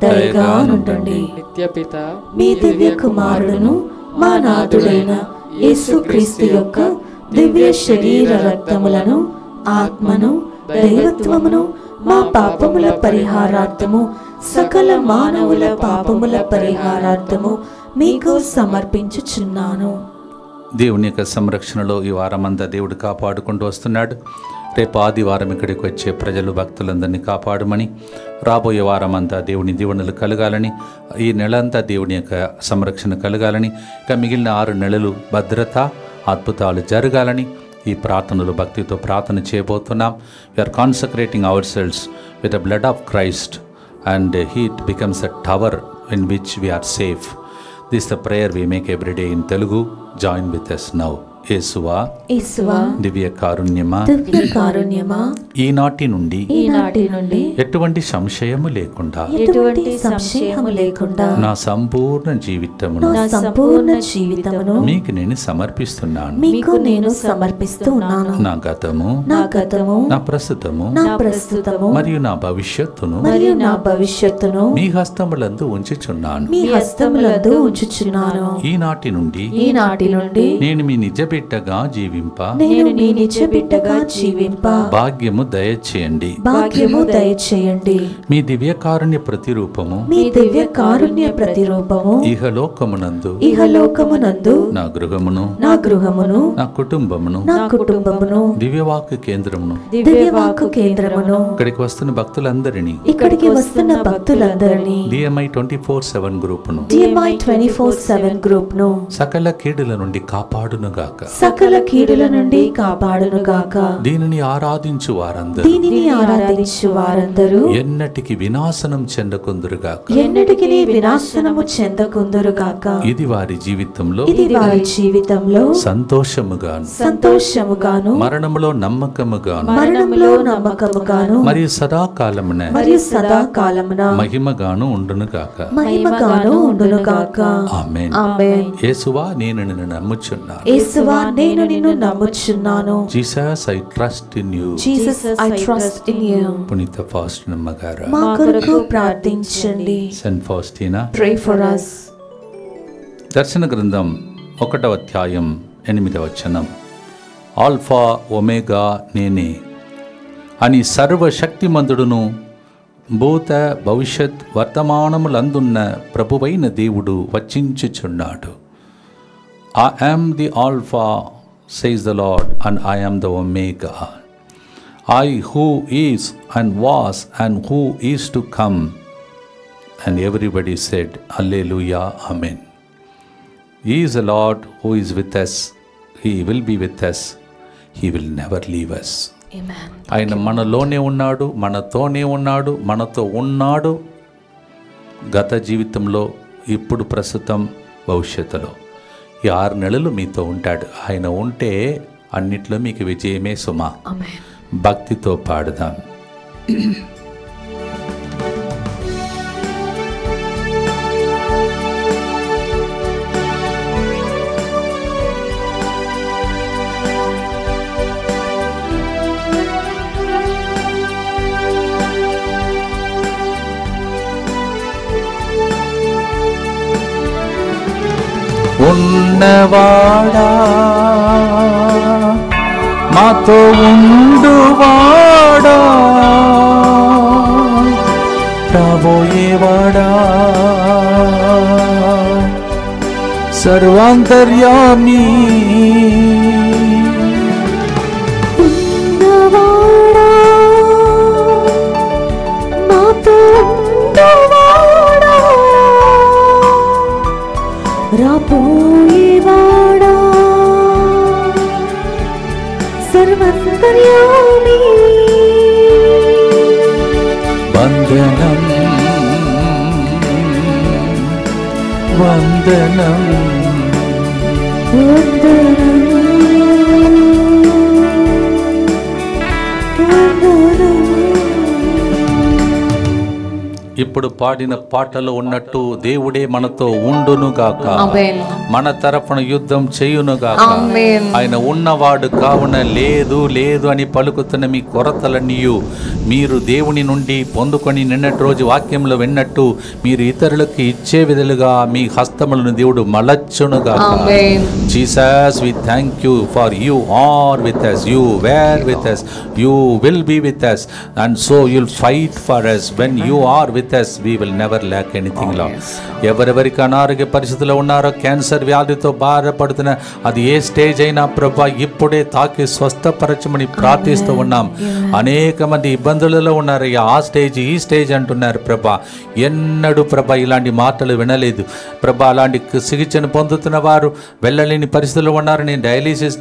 Speaker 1: దయగా నుండండి.
Speaker 4: నిత్యపిత
Speaker 2: మీ దివ్య కుమారుడును మా నాథుడైన యేసుక్రీస్తు యొక్క దివ్య శరీర రక్తములను ఆత్మను దైవత్వమును మా పాపముల పరిహారార్థము సకల మానవుల పాపముల పరిహారార్థము మీకు సమర్పించుచున్నాను.
Speaker 1: దేవుని యొక్క సంరక్షణలో ఈ వారమంతా దేవుడు కాపాడుకుంటూ వస్తున్నాడు. రేపు ఆదివారం ఇక్కడికి వచ్చే ప్రజలు భక్తులందరినీ కాపాడమని, రాబోయే వారమంతా దేవుని దీవెనలు కలగాలని, ఈ నెలంతా దేవుని యొక్క సంరక్షణ కలగాలని, ఇక మిగిలిన 6 నెలలు భద్రత అద్భుతాలు జరగాలని ఈ ప్రార్థనలు భక్తితో ప్రార్థన చేయబోతున్నాం. We are consecrating our selves with the blood of Christ and he becomes a tower in which we are safe. This is the prayer we make every day in Telugu. Join with us now. యేసువా దివ్య కారుణ్యమా ఈనాటి నుండి ఎటువంటి సంశయము లేకుండా నా సంపూర్ణ జీవితమును మీకు నేను సమర్పిస్తున్నాను. నా గతము నా ప్రస్తుతము మరియు నా భవిష్యత్తును మీ హస్తములందు ఉంచుచున్నాను. ఈనాటి నుండి నేను మీ నిజ బిడ్డగా జీవింప భాగ్యము దయచేయండి. మీ దివ్య కారుణ్య ప్రతిరూపము ఇహలోకమునందు నా గృహమును నా కుటుంబమును దివ్యవాక్కు కేంద్రమును ఇక్కడికి వస్తున్న భక్తులందరినీ DMI 24/7 గ్రూపును సకల కీడుల నుండి కాపాడునుగాక. దీనిని ఆరాధించు వారందరూ ఎన్నటికి వినాశనం చెందకుందురుగాక. ఇది వారి జీవితంలో సంతోషముగాను మరణములో నమ్మకముగాను మరియు సదాకాలమున మహిమగాను ఉండునుగాక. ఆమేన్. యేసువా నేను నిన్ను నమ్ముచున్నాను. Jesus I trust in you. పునీత ఫాస్టినా గారు
Speaker 2: మా కొరకు ప్రార్థించండి.
Speaker 1: Saint Faustina
Speaker 2: Pray for us.
Speaker 1: దర్శన గ్రంథం 1వ అధ్యాయం 8వ వచనం. ఆల్ఫా ఒమేగా నేనే అని సర్వశక్తిమంతుడును భూత భవిష్యత్ వర్తమానములందున్న ప్రభువైన దేవుడు వచించుచున్నాడు. I am the Alpha, says the Lord, and I am the Omega. I who is and was and who is to come. And everybody said, Alleluia, Amen. He is the Lord who is with us. He will be with us. He will never leave us.
Speaker 2: Amen.
Speaker 1: ఆయన మనలోనే ఉన్నాడు, మనతోనే ఉన్నాడు, మనతో ఉన్నాడు. గత జీవితంలో, ఇప్పుడు, ప్రస్తుతం, భవిష్యత్తులో ఈ 6 నెలలు మీతో ఉంటాడు. ఆయన ఉంటే అన్నిట్లో మీకు విజయమే సుమా. భక్తితో పాడుదాం. ఉన్నవాడా మాతో ఉండువాడా రాబోయేవాడా సర్వాంతర్యామి
Speaker 2: ఉన్నవాడా మాతో ఉండువాడా రాబోయేవాడా సర్వాంతర్యామి
Speaker 1: వందనం వందనం ఇప్పుడు పాడిన పాటలో ఉన్నట్టు దేవుడే మనతో ఉండునుగాక, మన తరపున యుద్ధం చేయునుగాక. ఆయన ఉన్నవాడు కావున లేదు లేదు అని పలుకుతున్న మీ కొరతలన్నీయు మీరు దేవుని నుండి పొందుకొని నిన్నటి రోజు వాక్యంలో విన్నట్టు మీరు ఇతరులకు ఇచ్చే విధలుగా మీ హస్తములను దేవుడు మలచునుగాక. Jesus we thank you for you are with us, you were with us, you will be with us, and so you'll fight for us. When you are with us, we will never lack anything, Lord. ఎవరెవరికి అనారోగ్య పరిస్థితుల్లో ఉన్నారో, క్యాన్సర్ వ్యాధితో బాధపడుతున్న అది ఏ స్టేజ్ అయినా ప్రభా ఇప్పుడే తాకి స్వస్థపరచమని ప్రార్థిస్తూ ఉన్నాం. అనేక మంది ఇబ్బందులలో ఉన్నారు, ఆ స్టేజ్ ఈ స్టేజ్ అంటున్నారు ప్రభా. ఎన్నడూ ప్రభా ఇలాంటి మాటలు వినలేదు ప్రభా. అలాంటి చికిత్సను పొందుతున్న వారు, వెళ్ళలేని పరిస్థితుల్లో ఉన్నారు, నేను డయాలిసిస్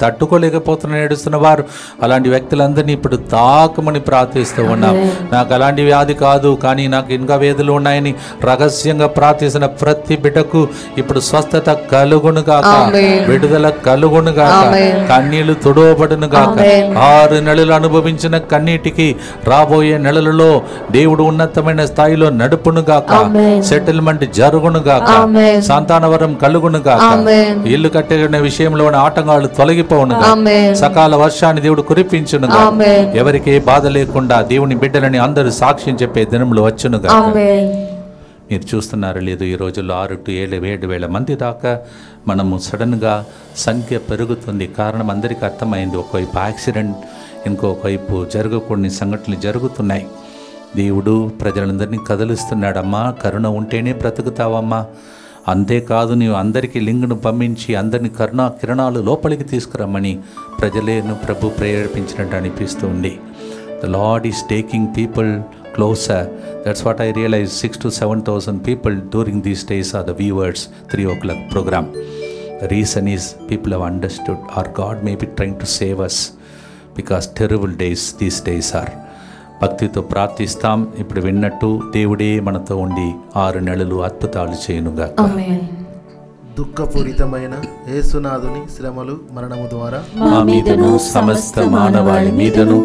Speaker 1: తట్టుకోలేకపోతున్నా ఏడుస్తున్న వారు, అలాంటి వ్యక్తులందరినీ ఇప్పుడు తాకమని ప్రార్థిస్తూ ఉన్నాం. నాకు అలాంటి వ్యాధి కాదు, కానీ నాకు ఇంకా వేదులు ఉన్నాయని రహస్యంగా ప్రార్థిస్తున్న ప్రతి బిడ్డకు ఇప్పుడు స్వస్థత కలుగునుగాక, విడుదల కలుగునుగాక, కన్నీళ్లు తుడవబడునుగాక. 6 నెలలు అనుభవించిన కన్నీటికి రాబోయే నెలలలో దేవుడు ఉన్నతమైన స్థాయిలో నడుపునుగాక, సెటిల్మెంట్ జరుగునుగాక, సంతానవరం కలుగునుగాక, ఇల్లు కట్టే విషయంలో ఉన్న ఆటంకాలు తొలగిపోవునుగా, సకాల వర్షాన్ని దేవుడు కురిపించునుగా, ఎవరికి బాధ లేకుండా దేవుని బిడ్డలని అందరూ సాక్ష్యం చెప్పే దినములు వచ్చునుగా. మీరు చూస్తున్నారు లేదు, ఈ రోజుల్లో 6 to 7 వేల మంది దాకా మనము సడన్గా సంఖ్య పెరుగుతుంది. కారణం అందరికీ అర్థమైంది. ఒకవైపు యాక్సిడెంట్, ఇంకొక వైపు జరగకూడని సంఘటనలు జరుగుతున్నాయి. దేవుడు ప్రజలందరినీ కదిలిస్తున్నాడమ్మా, కరుణ ఉంటేనే బ్రతుకుతావమ్మా. అంతేకాదు, నీవు అందరికీ లింగును పంపించి అందరినీ కరుణా కిరణాలు లోపలికి తీసుకురమ్మని ప్రజలేను ప్రభు ప్రేరేపించినట్టు అనిపిస్తుంది. The Lord is taking people closer. That's what I realized. 6,000 to 7,000 people during these days are the viewers, 3 o'clock program. The reason is people have understood our God may be trying to save us because terrible days these days are. భక్తితో ప్రార్థిస్తాం. ఇప్పుడు విన్నట్టు దేవుడే మనతో ఉండి 6 నెలలు అద్భుతాలు చేయనుగా.
Speaker 5: దుఃఖపూరితమైన యేసునాథుని శ్రమలు మరణము ద్వారా
Speaker 1: మా మీదను సమస్త మానవాళి మీదను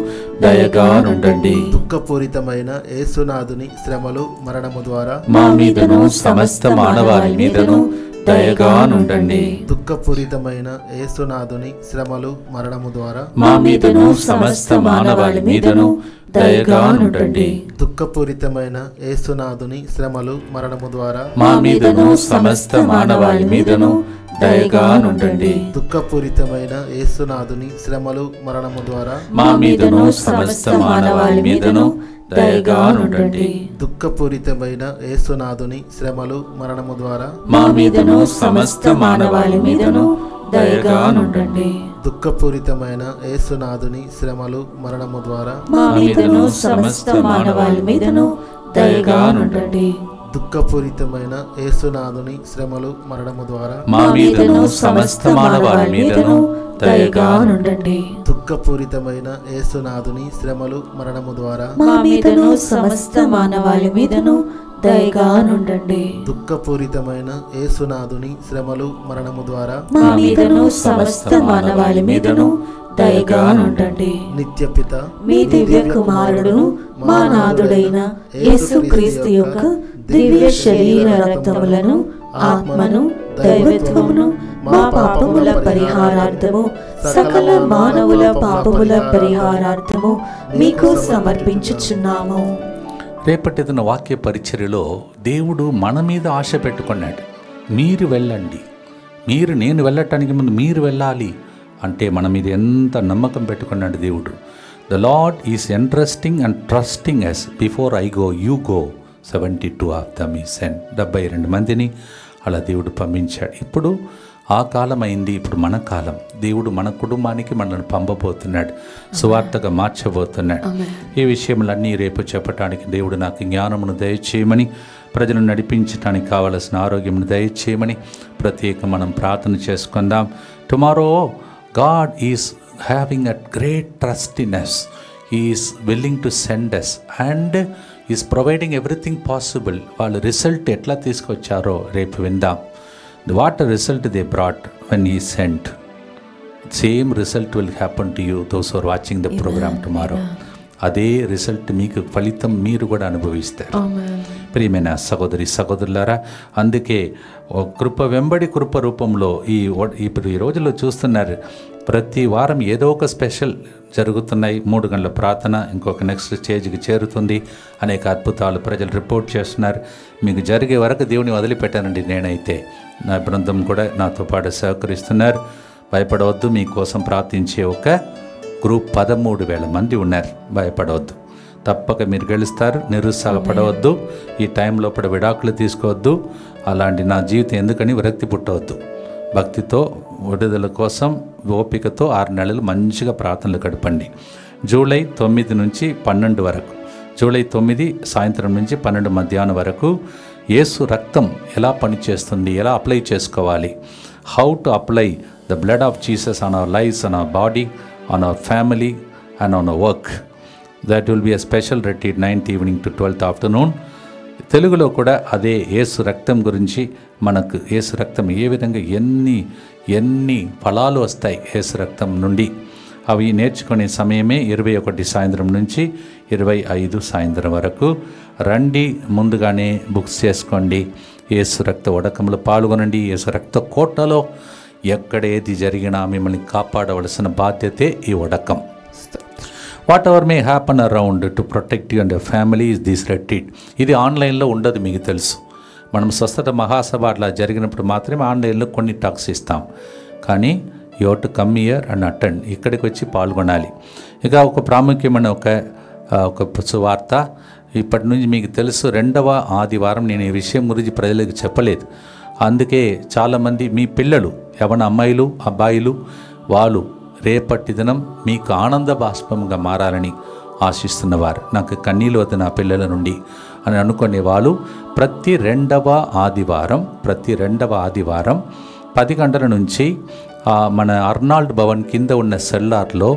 Speaker 1: దయగా నుండండి.
Speaker 5: దుఃఖపూరితమైన యేసునాథుని శ్రమలు మరణము ద్వారా
Speaker 1: మా మీదను సమస్త మానవాళి మీదను దయగా నుండండి.
Speaker 5: దుఃఖపూరితమైన యేసునాథుని శ్రమలు మరణము ద్వారా
Speaker 1: మా మీదను సమస్త మానవాళి మీదను దయగా నుండండి.
Speaker 5: దుఃఖపూరితమైన యేసునాథుని శ్రమలు మరణము ద్వారా
Speaker 1: మా మీదను సమస్త మానవాళి మీదను దయగా నుండండి.
Speaker 5: దుఃఖపూరితమైన యేసునాథుని శ్రమలు మరణము ద్వారా
Speaker 1: మా మీదను సమస్త మానవాళి మీదను దయగా నుండండి.
Speaker 5: దుఃఖపూరితమైన యేసునాథుని శ్రమలు మరణము ద్వారా
Speaker 1: మా మీదను సమస్త మానవాళి మీదను దయగా నుండండి.
Speaker 5: దుఃఖపూరితమైన యేసునాథుని శ్రమలు మరణము ద్వారా
Speaker 3: మా మీదను సమస్త మానవాళి మీదను దయగా నుండండి.
Speaker 5: దుఃఖపూరితమైన యేసునాథుని శ్రమలు మరణము ద్వారా
Speaker 3: మా మీదను సమస్త మానవాళి మీదను దయగా నుండండి.
Speaker 5: దుఃఖపూరితమైన యేసునాథుని శ్రమలు మరణము ద్వారా
Speaker 3: మా మీదను సమస్త మానవాళి మీదను దయగా నుండండి.
Speaker 5: దుఃఖపూరితమైన యేసునాథుని శ్రమలు మరణము ద్వారా
Speaker 3: మా మీదను సమస్త మానవాళి మీదను దయగా నుండండి.
Speaker 5: నిత్యపిత
Speaker 3: మీ దివ్య కుమారుడును మా నాథుడైన యేసుక్రీస్తు యొక్క దివ్య శరీర రక్తములను, ఆత్మను, దైవత్వమును మా పాపముల పరిహారార్థము, సకల మానవుల పాపముల పరిహారార్థము మీకు సమర్పించుచున్నాము.
Speaker 1: రేపటి దిన వాక్య పరిచర్యలో దేవుడు మన మీద ఆశ పెట్టుకున్నాడు. మీరు వెళ్ళండి, నేను వెళ్ళటానికి ముందు మీరు వెళ్ళాలి అంటే మన మీద ఎంత నమ్మకం పెట్టుకున్నాడు దేవుడు. The Lord is interesting and trusting as before I go you go 72 of them ఈ సెండ్. 72 మందిని అలా దేవుడు పంపించాడు. ఇప్పుడు ఆ కాలం అయింది, ఇప్పుడు మన కాలం. దేవుడు మన కుటుంబానికి మనల్ని పంపబోతున్నాడు, సువార్తగా మార్చబోతున్నాడు. ఈ విషయములన్నీ రేపు చెప్పడానికి దేవుడు నాకు జ్ఞానమును దయచేయమని, ప్రజలను నడిపించడానికి కావలసిన ఆరోగ్యమును దయచేయమని ప్రత్యేక మనం ప్రార్థన చేసుకుందాం. Tomorrow God is having a great trust in us. He is willing to send us and is providing everything possible. వాళ్ళు రిజల్ట్ ఎట్లా తీసుకొచ్చారో రేపు విందాం. What a result they brought when he sent. Same result will happen to you, those who are watching the program tomorrow. అదే రిజల్ట్ మీకు ఫలితం మీరు కూడా అనుభవిస్తారు. ప్రియమైన సహోదరి సహోదరులారా, అందుకే కృప వెంబడి కృప రూపంలో ఇప్పుడు ఈ రోజుల్లో చూస్తున్నారు, ప్రతి వారం ఏదో ఒక స్పెషల్ జరుగుతున్నాయి. 3 గంటల ప్రార్థన ఇంకొక నెక్స్ట్ స్టేజ్కి చేరుతుంది. అనేక అద్భుతాలు ప్రజలు రిపోర్ట్ చేస్తున్నారు. మీకు జరిగే వరకు దేవుని వదిలిపెట్టానండి. నేనైతే నా బృందం కూడా నాతో పాటు సహకరిస్తున్నారు. భయపడవద్దు, మీకోసం ప్రార్థించే ఒక గ్రూప్ 13,000 మంది ఉన్నారు. భయపడవద్దు, తప్పక మీరు గెలుస్తారు. నిరుత్సాహపడవద్దు, ఈ టైంలో విడాకులు తీసుకోవద్దు. అలాంటి నా జీవితం ఎందుకని విరక్తి పుట్టవద్దు. భక్తితో విడుదల కోసం ఓపికతో 6 నెలలు మంచిగా ప్రార్థనలు గడపండి. జూలై 9 నుంచి 12 వరకు, జూలై 9 సాయంత్రం నుంచి 12 మధ్యాహ్నం వరకు యేసు రక్తం ఎలా పనిచేస్తుంది, ఎలా అప్లై చేసుకోవాలి, how to apply the blood of Jesus on our lives, on our body, on our family and on our work. That will be a special retreat 9th evening to 12th afternoon. తెలుగులో కూడా అదే యేసు రక్తం గురించి, మనకు యేసు రక్తం ఏ విధంగా ఎన్ని ఫలాలు వస్తాయి యేసు రక్తం నుండి, అవి నేర్చుకునే సమయమే 21 సాయంత్రం నుంచి 25 సాయంత్రం వరకు. రండి, ముందుగానే బుక్స్ చేసుకోండి. యేసు రక్త ఉడకంలో పాల్గొనండి. యేసు రక్త కోటలో ఎక్కడేది జరిగినా మిమ్మల్ని కాపాడవలసిన బాధ్యతే ఈ ఉడకం. Whatever may happen around to protect you and your family is this retreat. ఇది ఆన్లైన్లో ఉండదు, మీకు తెలుసు. మనం స్వస్థత మహాసభ అట్లా జరిగినప్పుడు మాత్రమే ఆన్లైన్లో కొన్ని టాక్స్ ఇస్తాం. కానీ you to come here and attend, ఇక్కడికి వచ్చి పాల్గొనాలి. ఇక ఒక ప్రాముఖ్యమైన ఒక సువార్త ఇప్పటి నుంచి మీకు తెలుసు. 2వ ఆదివారం నేను ఈ విషయం గురించి ప్రజలకు చెప్పలేదు. అందుకే చాలామంది మీ పిల్లలు, యవ్వన అమ్మాయిలు అబ్బాయిలు, వాళ్ళు రేపటి దినం మీకు ఆనంద బాష్పంగా మారాలని ఆశిస్తున్నవారు, నాకు కన్నీళ్ళు వద్ద నా పిల్లల నుండి అని అనుకునే వాళ్ళు ప్రతి 2వ ఆదివారం 10 గంటల నుంచి మన అర్నాల్డ్ భవన్ కింద ఉన్న సెల్లార్లో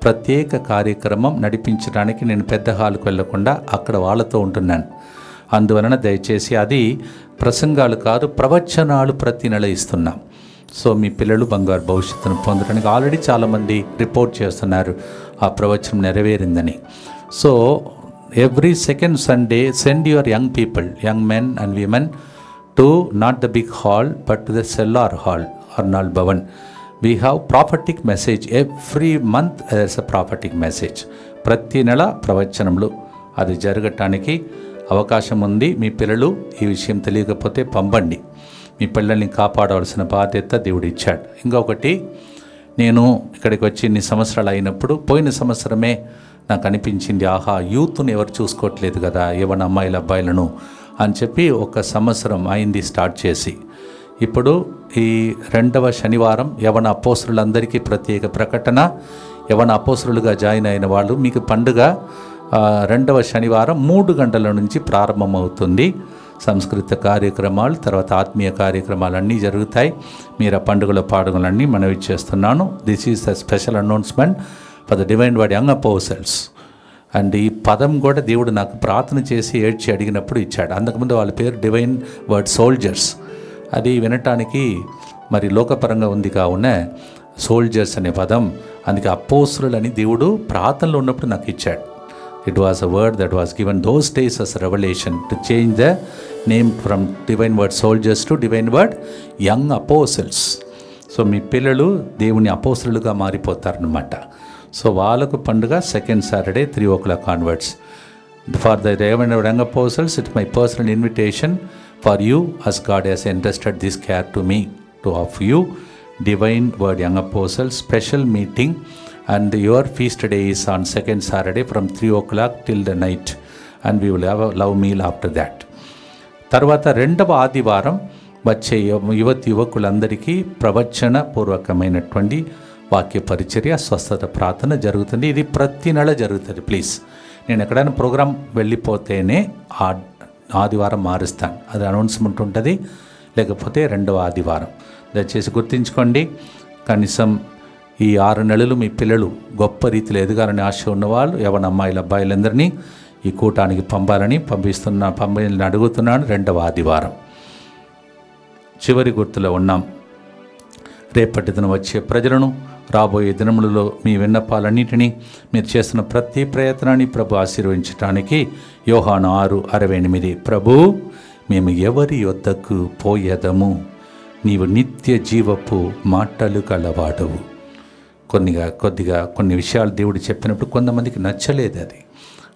Speaker 1: ప్రత్యేక కార్యక్రమం నడిపించడానికి నేను పెద్ద హాల్కి వెళ్లకుండా అక్కడ వాళ్ళతో ఉంటున్నాను. అందువలన దయచేసి అది ప్రసంగాలు కాదు, ప్రవచనాలు ప్రతి నెల ఇస్తున్నాం. సో మీ పిల్లలు బంగారు భవిష్యత్తును పొందడానికి ఆల్రెడీ చాలామంది రిపోర్ట్ చేస్తున్నారు ఆ ప్రవచనం నెరవేరిందని. So every second Sunday send your young people, young men and women to not the big hall but to the cellar hall, Arnold Bhavan. We have prophetic message every month. There's a prophetic message. ప్రతి నెల ప్రవచనములు అది జరగటానికి అవకాశం ఉంది. మీ పిల్లలు ఈ విషయం తెలియకపోతే పంపండి. మీ పిల్లల్ని కాపాడవలసిన బాధ్యత దేవుడు ఇచ్చాడు. ఇంకొకటి, నేను ఇక్కడికి వచ్చి ఇన్ని సంవత్సరాలు అయినప్పుడు పోయిన సంవత్సరమే నాకు అనిపించింది, ఆహా యూత్ను ఎవరు చూసుకోవట్లేదు కదా, ఏమైనా అమ్మాయిల అబ్బాయిలను అని చెప్పి 1 సంవత్సరం అయింది స్టార్ట్ చేసి. ఇప్పుడు ఈ 2వ శనివారం యవన అపోస్తలులందరికీ ప్రత్యేక ప్రకటన. యవన అపోస్తలులుగా జాయిన్ అయిన వాళ్ళు మీకు పండుగ 2వ శనివారం 3 గంటల నుంచి ప్రారంభమవుతుంది. సంస్కృత కార్యక్రమాలు, తర్వాత ఆత్మీయ కార్యక్రమాలు అన్నీ జరుగుతాయి. మీరు ఆ పండుగలో పాడుగలన్నీ మనవి చేస్తున్నాను. This is the special announcement for the divine word young apostles. And ఈ పదం కూడా దేవుడు నాకు ప్రార్థన చేసి ఏడ్చి అడిగినప్పుడు ఇచ్చాడు. అంతకుముందు వాళ్ళ పేరు డివైన్ వర్డ్ సోల్జర్స్. అది వినటానికి మరి లోకపరంగా ఉంది కావున సోల్జర్స్ అనే పదం, అందుకే అపోస్తులు అని దేవుడు ప్రార్థనలో ఉన్నప్పుడు నాకు ఇచ్చాడు. It was a word that was given those days as a revelation to change the name from divine word soldiers to divine word young apostles. So మీ పిల్లలు దేవుని అపోస్తలులుగా మారిపోతారనమాట. సో వాళ్ళకు పండుగ second Saturday 3 o'clock onwards. For the divine word young apostles, it's my personal invitation for you as God has entrusted this care to me. 2 of you, Divine Word Young Apostles special meeting, and your feast day is on second Saturday from 3 o'clock till the night, and we will have a love meal after that. తర్వాత రెండవ ఆదివారం వచ్చే యువకులందరికీ ప్రవచన పూర్వకమైనటువంటి వాక్య పరిచర్య, స్వస్థత ప్రార్థన జరుగుతుంది. ఇది ప్రతి నెల జరుగుతుంది. ప్లీజ్, నేను ఎక్కడైనా ప్రోగ్రాం వెళ్ళిపోతేనే ఆదివారం మారుస్తాను, అది అనౌన్స్మెంట్ ఉంటుంది. లేకపోతే రెండవ ఆదివారం దయచేసి గుర్తుంచుకోండి. కనీసం ఈ 6 నెలలు మీ పిల్లలు గొప్ప రీతిలో ఎదగాలని ఆశ ఉన్నవాళ్ళు, యవన అమ్మాయిల అబ్బాయిలందరినీ ఈ కూటానికి పంపాలని అడుగుతున్నాను. రెండవ ఆదివారం చివరి గుర్తులో ఉన్నాం. రేపటి దినం వచ్చే ప్రజలను, రాబోయే దినములలో మీ విన్నపాలన్నింటినీ, మీరు చేస్తున్న ప్రతి ప్రయత్నాన్ని ప్రభు ఆశీర్వదించడానికి యోహాను 6:68, ప్రభు మేము ఎవరి యొద్దకు పోయేదము, నీవు నిత్య జీవపు మాటలు కలవాడవు. కొద్దిగా కొన్ని విషయాలు దేవుడు చెప్పినప్పుడు కొంతమందికి నచ్చలేదు, అది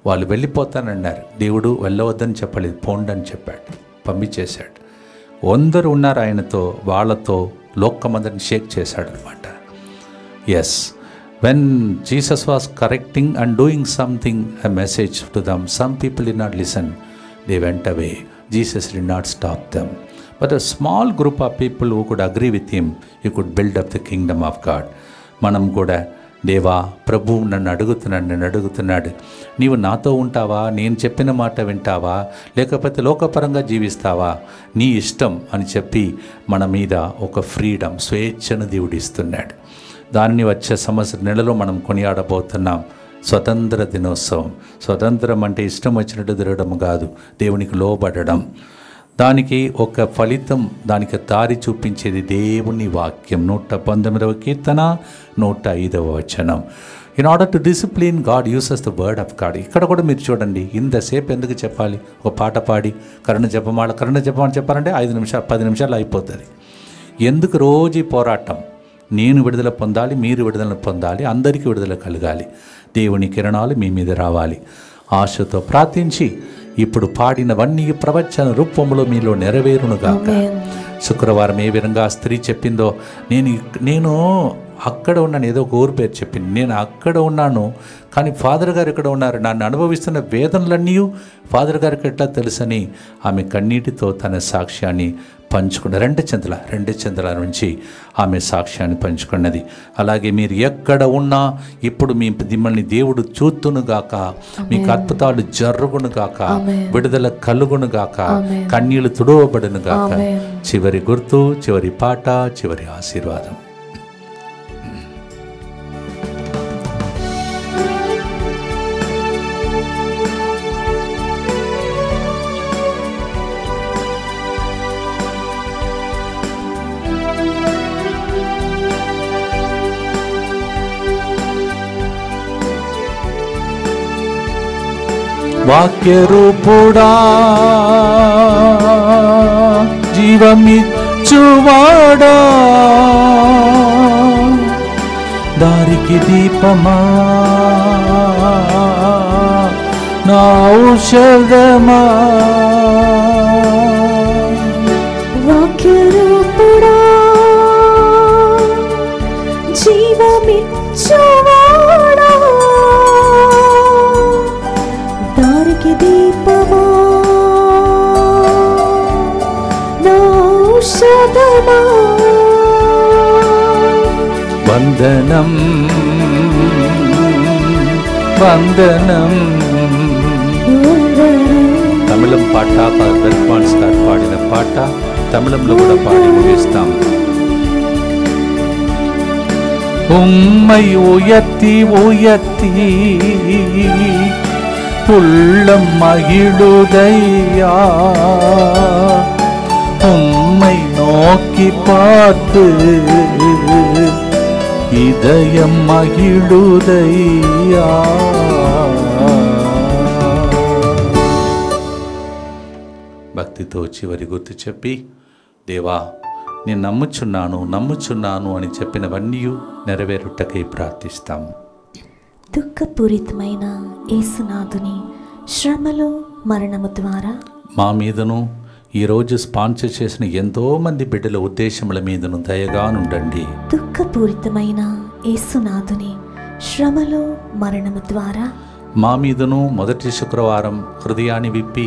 Speaker 1: వాళ్ళు వెళ్ళిపోతానన్నారు. దేవుడు వెళ్ళవద్దని చెప్పలేదు, పోండి అని చెప్పాడు, పంపించేశాడు. అందరూ ఉన్నారు ఆయనతో, వాళ్ళతో లోకమందరిని షేక్ చేశాడు అనమాట. Yes, when Jesus was correcting and doing something, a message to them, some people did not listen, they went away. Jesus did not stop them, but a small group of people who could agree with him, he could build up the kingdom of God. మనం కూడా దేవా, ప్రభువు నన్ను అడుగుతున్నాడు, నీవు నాతో ఉంటావా, నేను చెప్పిన మాట వింటావా, లేకపోతే లోకపరంగా జీవిస్తావా, నీ ఇష్టం అని చెప్పి మన మీద ఒక ఫ్రీడమ్, స్వేచ్ఛను దేవుడు ఇస్తున్నాడు. దాన్ని వచ్చే సంవత్సర నెలలో మనం కొనియాడబోతున్నాం. స్వతంత్ర దినోత్సవం. స్వతంత్రం అంటే ఇష్టం వచ్చినట్టు తిరగడం కాదు, దేవునికి లోబడడం. దానికి ఒక ఫలితం, దానికి దారి చూపించేది దేవుని వాక్యం. 119వ కీర్తన 105వ వచనం. In order to discipline God uses the word of God. ఇక్కడ కూడా మీరు చూడండి, ఇంతసేపు ఎందుకు చెప్పాలి? ఒక పాట పాడి కరుణ జపమాల చెప్పాలంటే 5 నిమిషాలు 10 నిమిషాలు అయిపోతుంది. ఎందుకు రోజు పోరాటం? నేను విడుదల పొందాలి, మీరు విడుదల పొందాలి, అందరికీ విడుదల కలగాలి, దేవుని కిరణాలు మీ మీద రావాలి. ఆశతో ప్రార్థించి ఇప్పుడు పాడినవన్నీ ప్రవచన రూపంలో మీలో నెరవేరునుగాక. శుక్రవారం ఏ విధంగా స్త్రీ చెప్పిందో, నేను అక్కడ ఉన్నాను, ఏదో ఒక ఊరు పేరు చెప్పింది, నేను అక్కడ ఉన్నాను కానీ ఫాదర్ గారు ఎక్కడ ఉన్నారు, నన్ను అనుభవిస్తున్న వేదనలన్నీ ఫాదర్ గారికి ఎట్లా తెలుసని ఆమె కన్నీటితో తన సాక్ష్యాన్ని పంచుకున్న రెండు చెంతల నుంచి ఆమె సాక్ష్యాన్ని పంచుకున్నది. అలాగే మీరు ఎక్కడ ఉన్నా ఇప్పుడు మిమ్మల్ని దేవుడు చూతునుగాక, మీకు అద్భుతాలు జరుగునుగాక, విడుదల కలుగునుగాక, కన్నీళ్లు తుడవబడునుగాక. చివరి గుర్తు, చివరి పాట, చివరి ఆశీర్వాదం. వాక్యరూపుడా జీవమిచ్చువాడా, దారికి దీపమా నా ఔషధమా.
Speaker 2: వాక్యరూపుడా జీవమిచ్చువాడా, దారికి దీపమా నా ఔషధమా.
Speaker 1: వందనం వందనం. తమిళం పాట రెస్పాన్స్ గారు పాడిన పాట తమిళంలో కూడా పాడి ముగిస్తాం. உம்மை உயர்த்தி உயர்த்தி உள்ளம் மகிழுதையா, உம்மை நோக்கி பார்த்து இதயம் மகிழுதையா. భక్తితో చివరి గుర్తు చెప్పి, దేవా నేను నమ్ముచున్నాను అని చెప్పినవన్నీ నెరవేరుటకై ప్రార్థిస్తాం.
Speaker 2: దుఃఖపూరితమైన యేసునాథుని శ్రమలు మరణము ద్వారా
Speaker 1: మా మీదను ఈరోజు స్పాన్సర్ చేసిన ఎంతోమంది బిడ్డల ఉద్దేశముల మీదను దయగానుండండి.
Speaker 2: దుఃఖపూరితమైన యేసునాథుని శ్రమలు మరణము ద్వారా
Speaker 1: మా మీదను మొదటి శుక్రవారం హృదయాన్ని విప్పి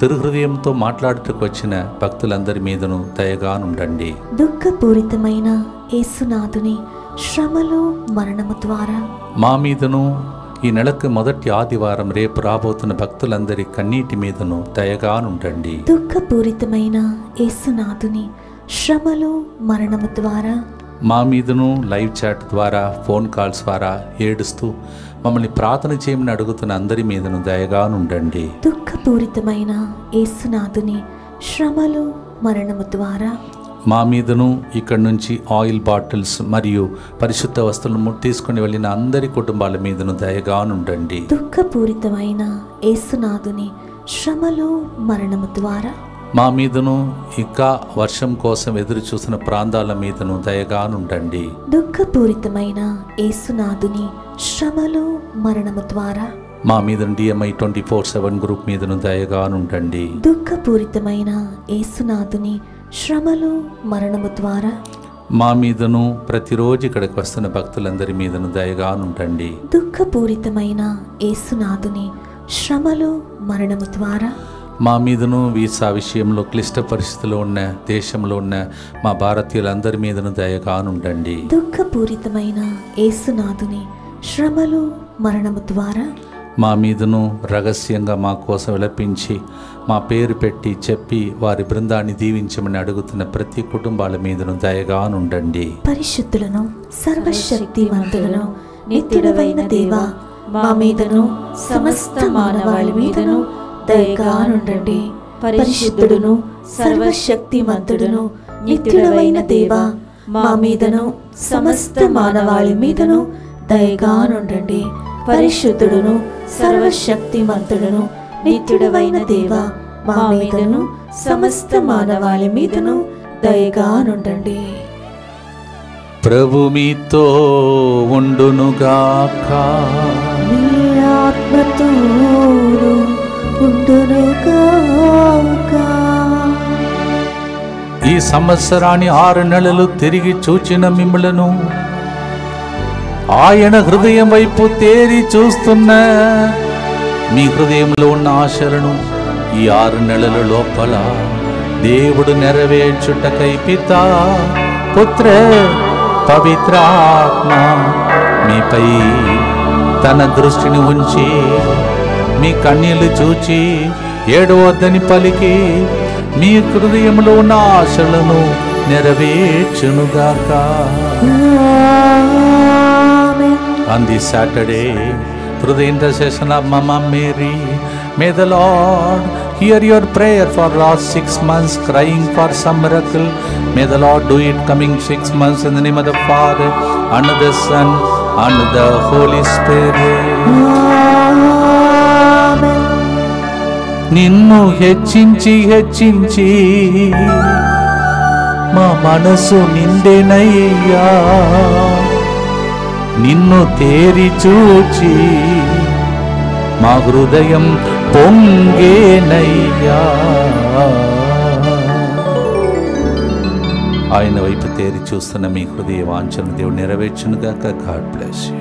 Speaker 1: తిరుహృదయంతో మాట్లాడుటకు వచ్చిన భక్తులందరి మీదను దయగానుండండి.
Speaker 2: దుఃఖపూరితమైన యేసునాథుని శ్రమలు మరణము ద్వారా
Speaker 1: మా మీదను ఈ నెలకు మొదటి ఆదివారం రేపు రాబోతున్న భక్తులందరి కన్నీటి మీదను దయగానుండండి.
Speaker 2: దుఃఖపూరితమైన యేసునాథుని శ్రమలు మరణము ద్వారా
Speaker 1: మా మీదను లైవ్ చాట్ ద్వారా ఫోన్ కాల్స్ ద్వారా ఏడుస్తూ మమ్మల్ని ప్రార్థన చేయమని అడుగుతున్న అందరి మీదను దయగానుండండి.
Speaker 2: దుఃఖపూరితమైన యేసునాథుని శ్రమలు మరణము ద్వారా
Speaker 1: మా మీదను ఇక్కడి నుంచి ఆయిల్ బాటిల్స్ మరియు పరిశుద్ధ వస్తువులను తీసుకుని వెళ్ళిన అందరి కుటుంబాల మీదను దయగానుండండి.
Speaker 2: దుఃఖపూరితమైన యేసునాథుని శ్రమలు మరణము ద్వారా
Speaker 1: మా మీదను ఇంకా వర్షం కోసం ఎదురు చూసిన ప్రాంతాల మీదను దయగానుండండి.
Speaker 2: దుఃఖపూరితమైన యేసునాథుని శ్రమలు మరణము ద్వారా
Speaker 1: మా మీద DMI 24/7 గ్రూప్ మీదను దయగానుండండి.
Speaker 2: దుఃఖపూరితమైన యేసునాథుని శ్రమలు మరణము ద్వారా
Speaker 1: మా మీదను ప్రతిరోజు ఇక్కడికి వస్తున్న భక్తులందరి మీదను దయగానుండండి.
Speaker 2: దుఃఖపూరితమైన యేసునాథుని శ్రమలు మరణము ద్వారా
Speaker 1: మా మీదను వీసా విషయంలో క్లిష్ట పరిస్థితుల్లో ఉన్న దేశంలో ఉన్న మా భారతీయులందరి మీదను దయగానుండండి.
Speaker 2: దుఃఖపూరితమైన యేసునాథుని శ్రమలు మరణము ద్వారా
Speaker 1: మా మీదను రహస్యంగా మా కోసం విలపించి మా పేరు పెట్టి చెప్పి వారి బృందాన్ని దీవించమని అడుగుతున్న ప్రతి కుటుంబాల మీదను దయగానుండండి.
Speaker 2: పరిశుద్ధులను సర్వశక్తిమంతులను నిత్యుడవైన దేవా, మా మీదను సమస్త మానవాళి మీదను దయగానుండండి. పరిశుద్ధుడును సర్వశక్తిమంతుడును నిత్యుడవైన దేవా, మా మీదను సమస్త మానవాళి మీదను దయగానుండండి. పరిశుద్ధుడును సర్వశక్తిమంతుడును నిత్యుడవైన దేవా, మా మీదను సమస్త మానవాళి మీదను దయగానుండండి.
Speaker 1: ప్రభు మీతో ఉండునుగాక.
Speaker 2: మీ ఆత్మతోను ఉండునుగాక.
Speaker 1: ఈ సంవత్సరాన్ని 6 నెలలు తిరిగి చూచిన మిమ్ములను ఆయన హృదయం వైపు తేరి చూస్తున్న మీ హృదయంలో ఉన్న ఆశలను ఈ 6 నెలల లోపల దేవుడు నెరవేర్చుటకై పితా పుత్ర పవిత్రాత్మ మీపై తన దృష్టిని ఉంచి మీ కన్నీళ్లు చూచి ఏడవద్దని పలికి మీ హృదయంలో ఉన్న ఆశలను నెరవేర్చునుగాక. On this Saturday, through the intercession of Mama Mary, may the Lord hear your prayer for last 6 months crying for some miracle. May the Lord do it coming 6 months in the name of the Father, and of the Son, and of the Holy Spirit.
Speaker 2: Amen.
Speaker 1: నిన్ను హెచ్చించి హెచ్చించి మా మనసు నిండెనయ్యా, నిన్ను తేరి చూచి మా హృదయం పొంగేనయ్యా. ఆయన వైపు తేరి చూస్తున్న మీ హృదయ వాంఛను దేవుడు నెరవేర్చునుగాక. God bless you.